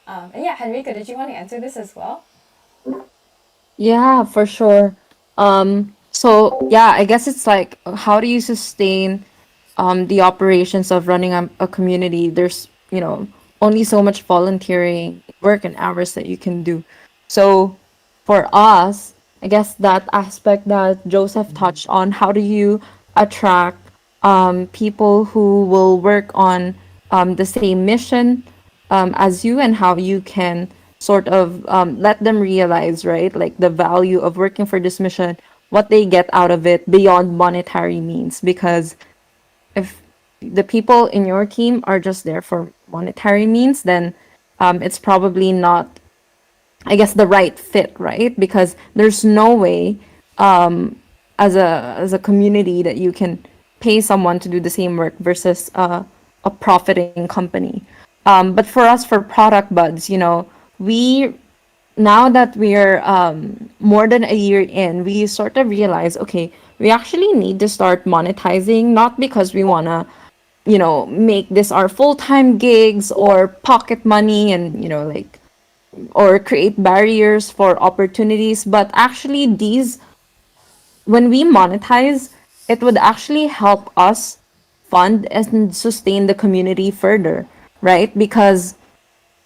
And yeah, Henrika, did you want to answer this as well? Yeah, for sure. So yeah, I guess it's like, how do you sustain the operations of running a community? There's, only so much volunteering work and hours that you can do. So for us, I guess that aspect that Joseph touched on, how do you attract people who will work on the same mission as you, and how you can sort of let them realize, right, like the value of working for this mission, what they get out of it beyond monetary means. Because if the people in your team are just there for monetary means, then it's probably not, I guess, the right fit, right? Because there's no way as a community that you can pay someone to do the same work versus a profiting company. But for us, for product buds, we now that we're more than a year in, we sort of realize, okay, we actually need to start monetizing, not because we wanna, make this our full-time gigs or pocket money and, like, or create barriers for opportunities, but actually these, when we monetize, it would actually help us fund and sustain the community further, right? Because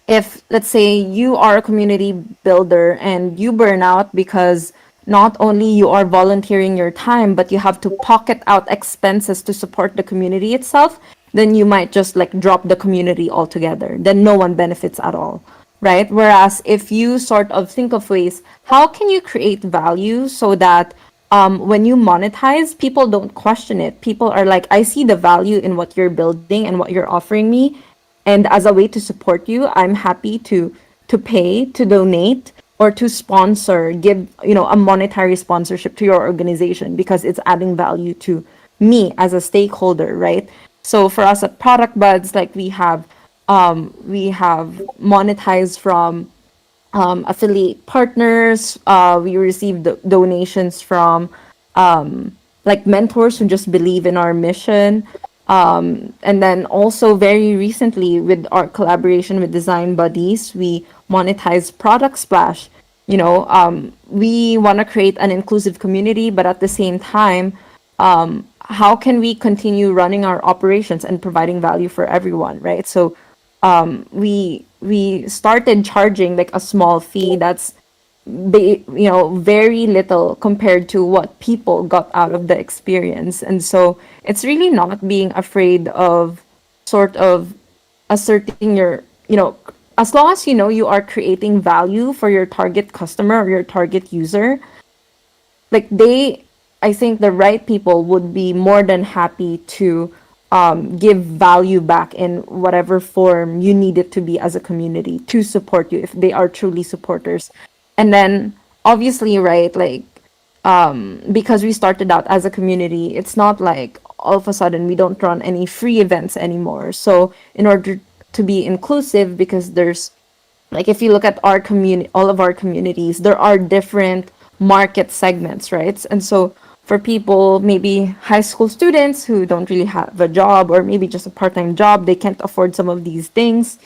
if, let's say, you are a community builder and you burn out because not only you are volunteering your time, but you have to pocket out expenses to support the community itself, then you might just like drop the community altogether, then no one benefits at all, right? Whereas if you sort of think of ways, how can you create value so that when you monetize, people don't question it. People are like, I see the value in what you're building and what you're offering me, and as a way to support you, I'm happy to pay, to donate, or to sponsor, give, a monetary sponsorship to your organization because it's adding value to me as a stakeholder, right? So for us at Product Buds, like we have monetized from affiliate partners. We received donations from like mentors who just believe in our mission. And then also very recently with our collaboration with Design Buddies, we monetize Product Splash. We want to create an inclusive community, but at the same time, how can we continue running our operations and providing value for everyone, right? So we started charging like a small fee that's very little compared to what people got out of the experience. And so it's really not being afraid of sort of asserting your, as long as you are creating value for your target customer or your target user, like I think the right people would be more than happy to give value back in whatever form you need it to be as a community to support you if they are truly supporters. And then obviously, right, like because we started out as a community, it's not like all of a sudden we don't run any free events anymore. So in order to be inclusive, because there's, like, if you look at our community, all of our communities, there are different market segments, right? And so for people, maybe high school students who don't really have a job, or maybe just a part-time job, they can't afford some of these things.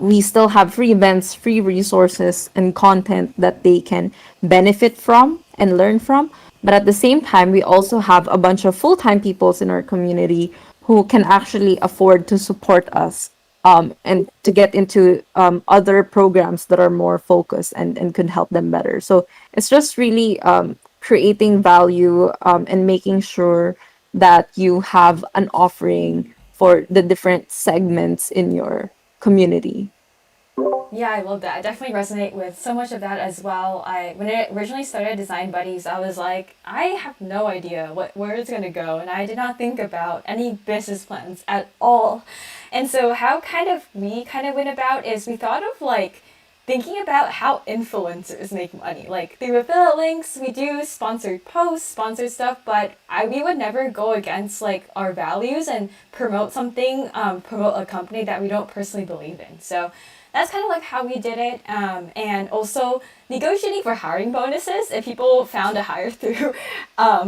We still have free events, free resources, and content that they can benefit from and learn from. But at the same time, we also have a bunch of full-time peoples in our community who can actually afford to support us, and to get into other programs that are more focused and could help them better. So it's just really creating value, and making sure that you have an offering for the different segments in your community. Yeah, I love that. I definitely resonate with so much of that as well. When I originally started Design Buddies, I was like, I have no idea where it's gonna go, and I did not think about any business plans at all. And so how we kind of went about is we thought of like thinking about how influencers make money. Like through affiliate links, we do sponsored posts, sponsored stuff, but we would never go against like our values and promote something, promote a company that we don't personally believe in. So that's kind of like how we did it. And also negotiating for hiring bonuses if people found a hire through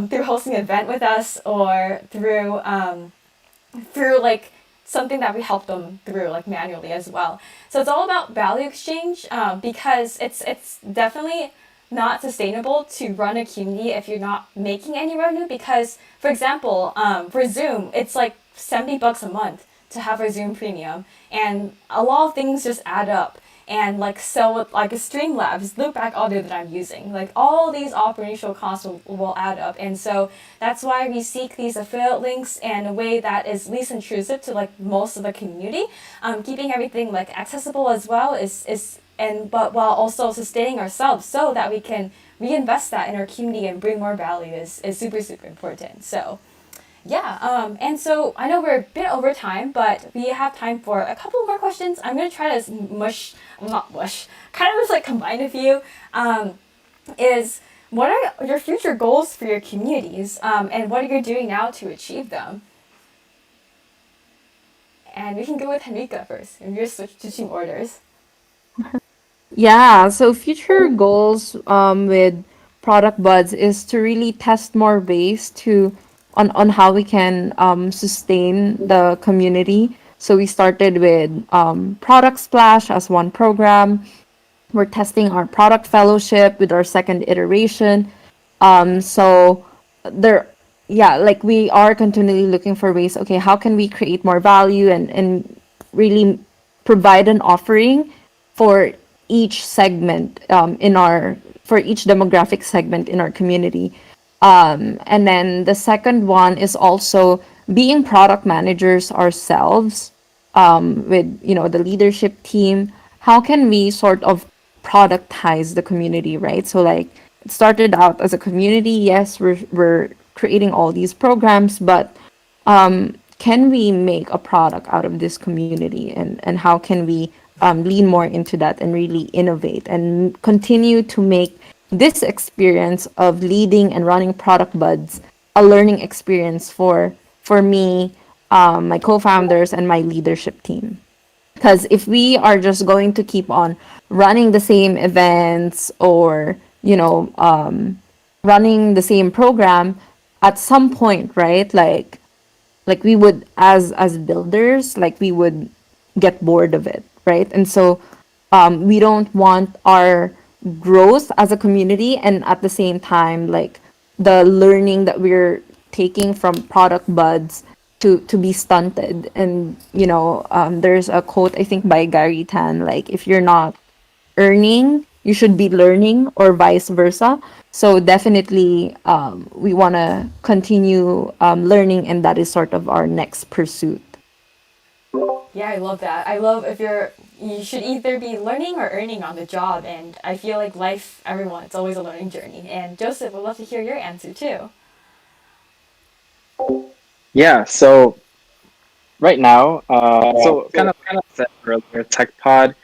through hosting an event with us, or through like something that we help them through like manually as well. So it's all about value exchange, because it's definitely not sustainable to run a community if you're not making any revenue. Because, for example, for Zoom, it's like $70 a month to have a Zoom premium, and a lot of things just add up. And like so with like a Streamlabs, Loopback Audio that I'm using, like all these operational costs will add up. And so that's why we seek these affiliate links in a way that is least intrusive to like most of the community, keeping everything like accessible as well but while also sustaining ourselves so that we can reinvest that in our community and bring more value is super, super important. So yeah, and so I know we're a bit over time, but we have time for a couple more questions. I'm gonna try to kind of just like combine a few. Is what are your future goals for your communities, and what are you doing now to achieve them? And we can go with Henrika first, and you're switching orders. Yeah, so future goals with Product Buds is to really test more ways to on how we can sustain the community. So we started with Product Splash as one program. We're testing our product fellowship with our second iteration. So there, yeah, like we are continually looking for ways, okay, how can we create more value and really provide an offering for each segment for each demographic segment in our community. And then the second one is also being product managers ourselves, with the leadership team. How can we sort of productize the community, right? So like it started out as a community. Yes, we're creating all these programs, but can we make a product out of this community, and how can we lean more into that and really innovate and continue to make this experience of leading and running Product Buds a learning experience for me, my co-founders, and my leadership team. Because if we are just going to keep on running the same events, or running the same program, at some point, right, like we would, as builders, like we would get bored of it, right? And so we don't want our growth as a community, and at the same time, like the learning that we're taking from Product Buds to be stunted. And there's a quote, I think, by Gary Tan, like if you're not earning, you should be learning, or vice versa. So definitely, we want to continue learning, and that is sort of our next pursuit. Yeah, I love that. I love if you should either be learning or earning on the job, and I feel like life, everyone, it's always a learning journey. And Joseph, would love to hear your answer too. Yeah, so right now, so kind of said earlier, TechPod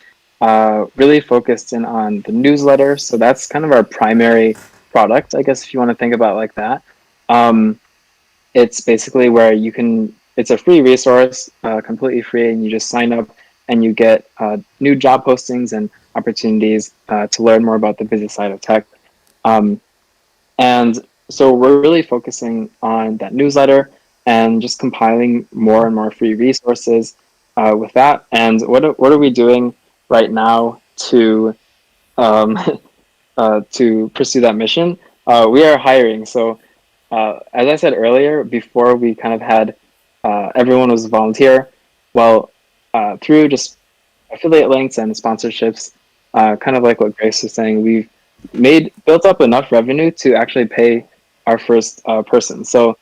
really focused in on the newsletter. So that's kind of our primary product, I guess, if you want to think about it like that. It's basically where it's a free resource, completely free, and you just sign up and you get new job postings and opportunities to learn more about the business side of tech. And so we're really focusing on that newsletter and just compiling more and more free resources with that. And what are we doing right now um, to pursue that mission? We are hiring. So as I said earlier, before we kind of had everyone was volunteer. Well, through just affiliate links and sponsorships, kind of like what Grace was saying, we've built up enough revenue to actually pay our first person. So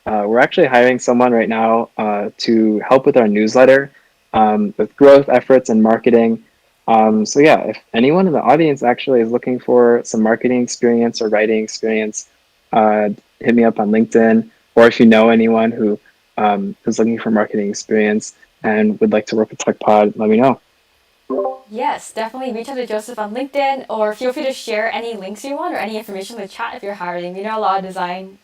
we're actually hiring someone right now to help with our newsletter, with growth efforts and marketing. So yeah, if anyone in the audience actually is looking for some marketing experience or writing experience, hit me up on LinkedIn, or if you know anyone who is looking for marketing experience and would like to work with TechPod, let me know. Yes, definitely reach out to Joseph on LinkedIn, or feel free to share any links you want or any information in the chat if you're hiring. We know a lot of design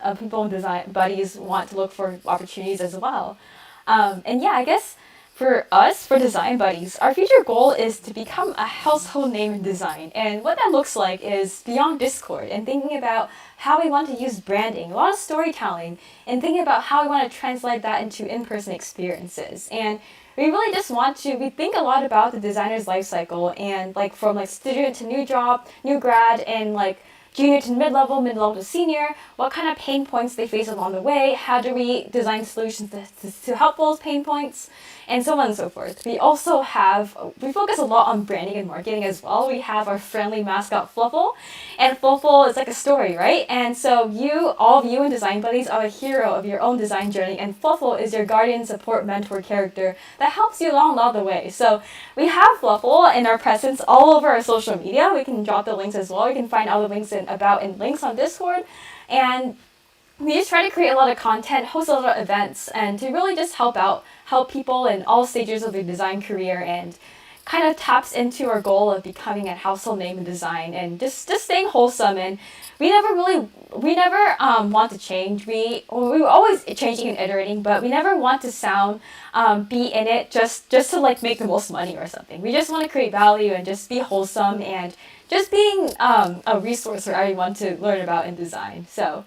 buddies want to look for opportunities as well. And yeah, I guess for us, for Design Buddies, our future goal is to become a household name in design. And what that looks like is beyond Discord and thinking about how we want to use branding, a lot of storytelling, and thinking about how we want to translate that into in-person experiences. And we really just want to, we think a lot about the designer's life cycle and like from like student to new job, new grad, and like junior to mid-level, mid-level to senior, what kind of pain points they face along the way, how do we design solutions to help those pain points, and so on and so forth. We also have, we focus a lot on branding and marketing as well. We have our friendly mascot Fluffle, and Fluffle is like a story, right? And so you, all of you in Design Buddies are a hero of your own design journey, and Fluffle is your guardian, support, mentor character that helps you along the way. So we have Fluffle in our presence all over our social media. We can drop the links as well. You can find all the links and links on Discord, and we just try to create a lot of content, host a lot of events, and to really just help people in all stages of their design career, and kind of taps into our goal of becoming a household name in design and just staying wholesome. And we never want to change. We were always changing and iterating, but we never want to be in it just to like make the most money or something. We just want to create value and just be wholesome and just being a resource for everyone to learn about in design. So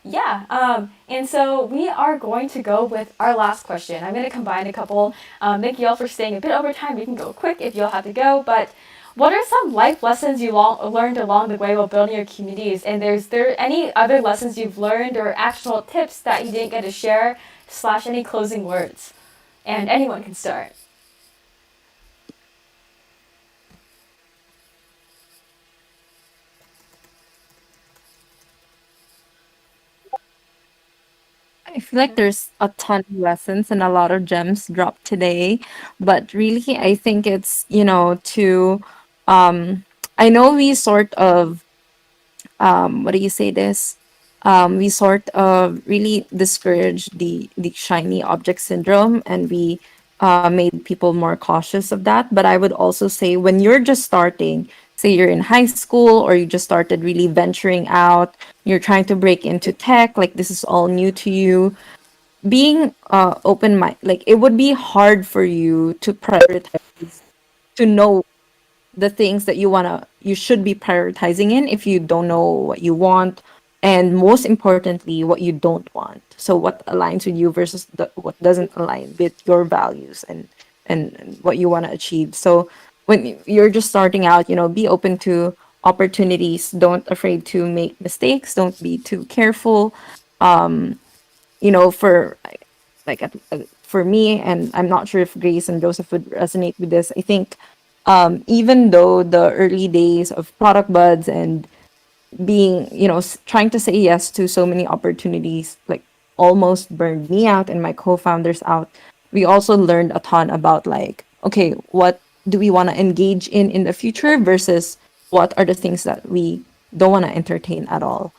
yeah, and so we are going to go with our last question. I'm going to combine a couple. Thank you all for staying a bit over time. We can go quick if you'll have to go, but what are some life lessons you learned along the way while building your communities? And is there any other lessons you've learned or actual tips that you didn't get to share, / any closing words? And anyone can start. I feel like there's a ton of lessons and a lot of gems dropped today, but really, I think it's, um, I know we sort of, what do you say this? We sort of really discourage the shiny object syndrome, and we made people more cautious of that. But I would also say when you're just starting, say you're in high school or you just started really venturing out, you're trying to break into tech, like this is all new to you, being open mind, like it would be hard for you to prioritize, to know the things that you should be prioritizing in if you don't know what you want, and most importantly what you don't want. So what aligns with you versus what doesn't align with your values and what you want to achieve. So when you're just starting out, be open to opportunities, don't afraid to make mistakes, don't be too careful. For like for me, and I'm not sure if Grace and Joseph would resonate with this. I think even though the early days of product buds and being, trying to say yes to so many opportunities, like almost burned me out and my co-founders out, we also learned a ton about like, okay, what do we want to engage in the future versus what are the things that we don't want to entertain at all.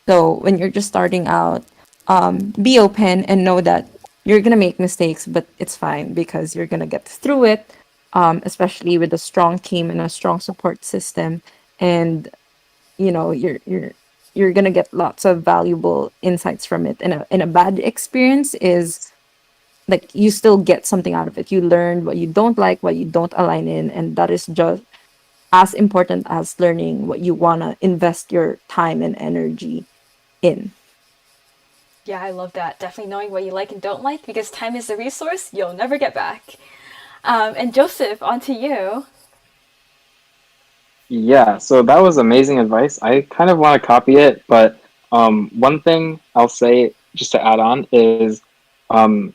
So when you're just starting out, be open and know that you're gonna make mistakes, but it's fine because you're gonna get through it. Especially with a strong team and a strong support system, and you're gonna get lots of valuable insights from it. And a bad experience is like you still get something out of it. You learn what you don't like, what you don't align in, and that is just as important as learning what you wanna invest your time and energy in. Yeah, I love that. Definitely knowing what you like and don't like, because time is a resource you'll never get back. And Joseph, on to you. Yeah, so that was amazing advice. I kind of want to copy it, but one thing I'll say just to add on is um,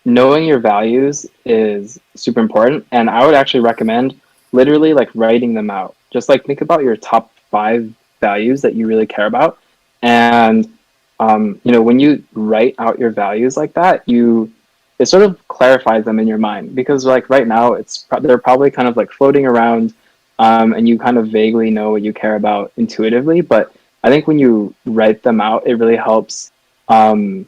knowing your values is super important, and I would actually recommend literally like writing them out. Just like think about your top 5 values that you really care about, and when you write out your values like that, it sort of clarifies them in your mind, because like right now they're probably kind of like floating around, and you kind of vaguely know what you care about intuitively, but I think when you write them out, it really helps um,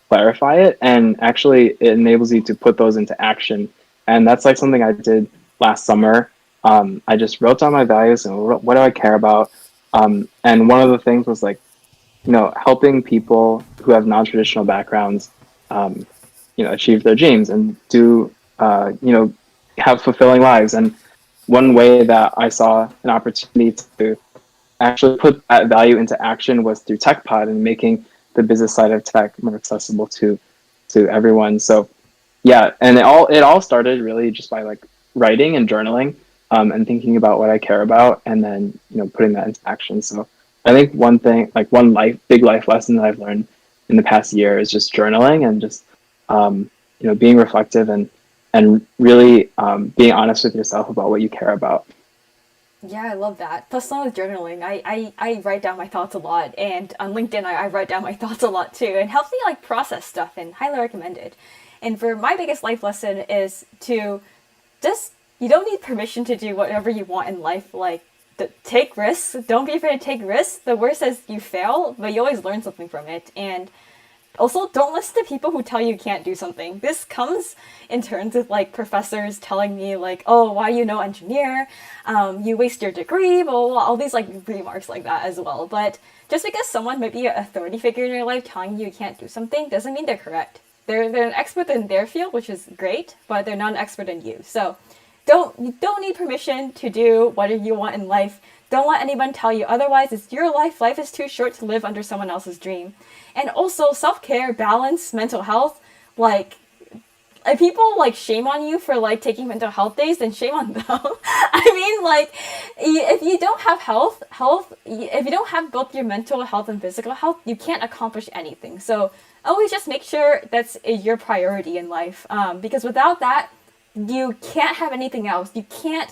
clarify it, and actually it enables you to put those into action. And that's like something I did last summer. I just wrote down my values and what do I care about. And one of the things was like, helping people who have non-traditional backgrounds, achieve their dreams and do have fulfilling lives. And one way that I saw an opportunity to actually put that value into action was through TechPod and making the business side of tech more accessible to everyone. So yeah, and it all started really just by like writing and journaling, and thinking about what I care about, and then putting that into action. So I think one thing, like one big life lesson that I've learned in the past year is just journaling and just being reflective and really being honest with yourself about what you care about. Yeah, I love that. Plus, along with journaling, I write down my thoughts a lot, and on LinkedIn, I write down my thoughts a lot too, and helps me like process stuff, and highly recommended. And for my biggest life lesson is to just, you don't need permission to do whatever you want in life. Like, take risks. Don't be afraid to take risks. The worst is you fail, but you always learn something from it. And also, don't listen to people who tell you can't do something. This comes in turns with like professors telling me like, "Oh, why you no engineer? You waste your degree." Blah, blah, blah, all these like remarks like that as well. But just because someone might be an authority figure in your life telling you can't do something doesn't mean they're correct. They're an expert in their field, which is great, but they're not an expert in you. So you don't need permission to do whatever you want in life. Don't let anyone tell you otherwise. It's your life. Life is too short to live under someone else's dream. And also self-care, balance, mental health. Like, if people like shame on you for like taking mental health days, then shame on them. I mean, like, if you don't have if you don't have both your mental health and physical health, you can't accomplish anything. So always just make sure that's your priority in life. Because without that, you can't have anything else. You can't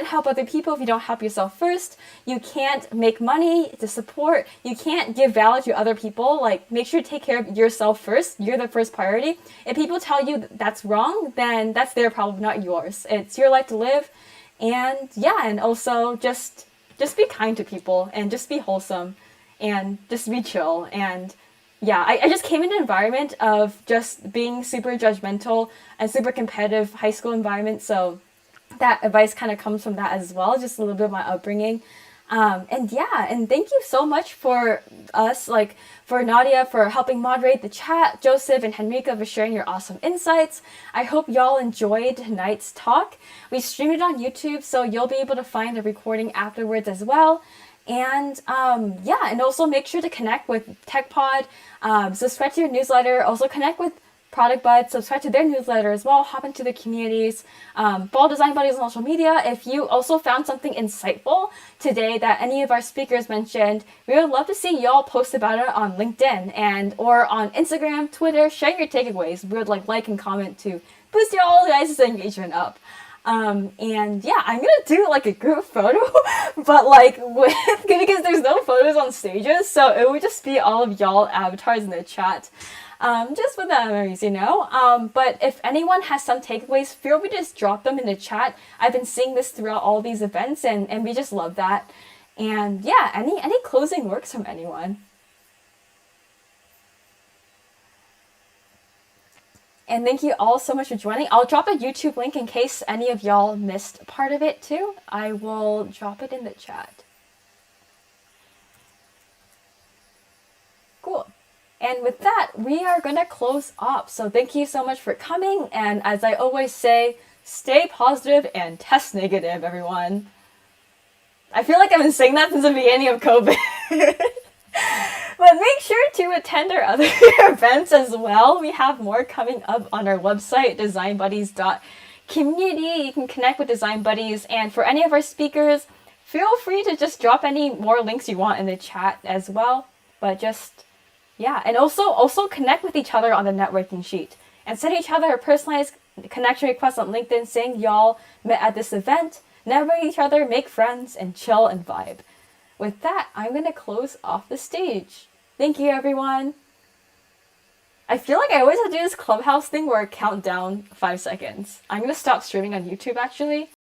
help other people if you don't help yourself first. You can't make money to support. You can't give value to other people. Like, make sure to take care of yourself first. You're the first priority. If people tell you that's wrong, then that's their problem, not yours. It's your life to live. And yeah, and also just be kind to people, and just be wholesome, and just be chill. And yeah, I just came in an environment of just being super judgmental and super competitive high school environment. So that advice kind of comes from that as well, just a little bit of my upbringing. And yeah, and thank you so much for for Nadia for helping moderate the chat, Joseph and Henrika for sharing your awesome insights. I hope y'all enjoyed tonight's talk. We streamed it on YouTube, so you'll be able to find the recording afterwards as well. And yeah, and also make sure to connect with TechPod, subscribe to your newsletter, also connect with Product Buds, subscribe to their newsletter as well, hop into the communities, follow Design Buddies on social media. If you also found something insightful today that any of our speakers mentioned, we would love to see y'all post about it on LinkedIn or on Instagram, Twitter, share your takeaways. We would like and comment to boost your all guys' engagement up. And yeah, I'm gonna do like a group photo, but like because there's no photos on stages, so it would just be all of y'all avatars in the chat. Just for the memories, but if anyone has some takeaways, feel free to just drop them in the chat. I've been seeing this throughout all these events, and we just love that. And yeah, any closing works from anyone? And thank you all so much for joining. I'll drop a YouTube link in case any of y'all missed part of it too. I will drop it in the chat. Cool. And with that, we are going to close up. So thank you so much for coming. And as I always say, stay positive and test negative, everyone. I feel like I've been saying that since the beginning of COVID. But make sure to attend our other events as well. We have more coming up on our website, designbuddies.community. You can connect with Design Buddies. And for any of our speakers, feel free to just drop any more links you want in the chat as well. But yeah, and also connect with each other on the networking sheet. And send each other a personalized connection request on LinkedIn saying y'all met at this event. Network each other, make friends, and chill and vibe. With that, I'm going to close off the stage. Thank you, everyone. I feel like I always have to do this Clubhouse thing where I count down 5 seconds. I'm going to stop streaming on YouTube, actually.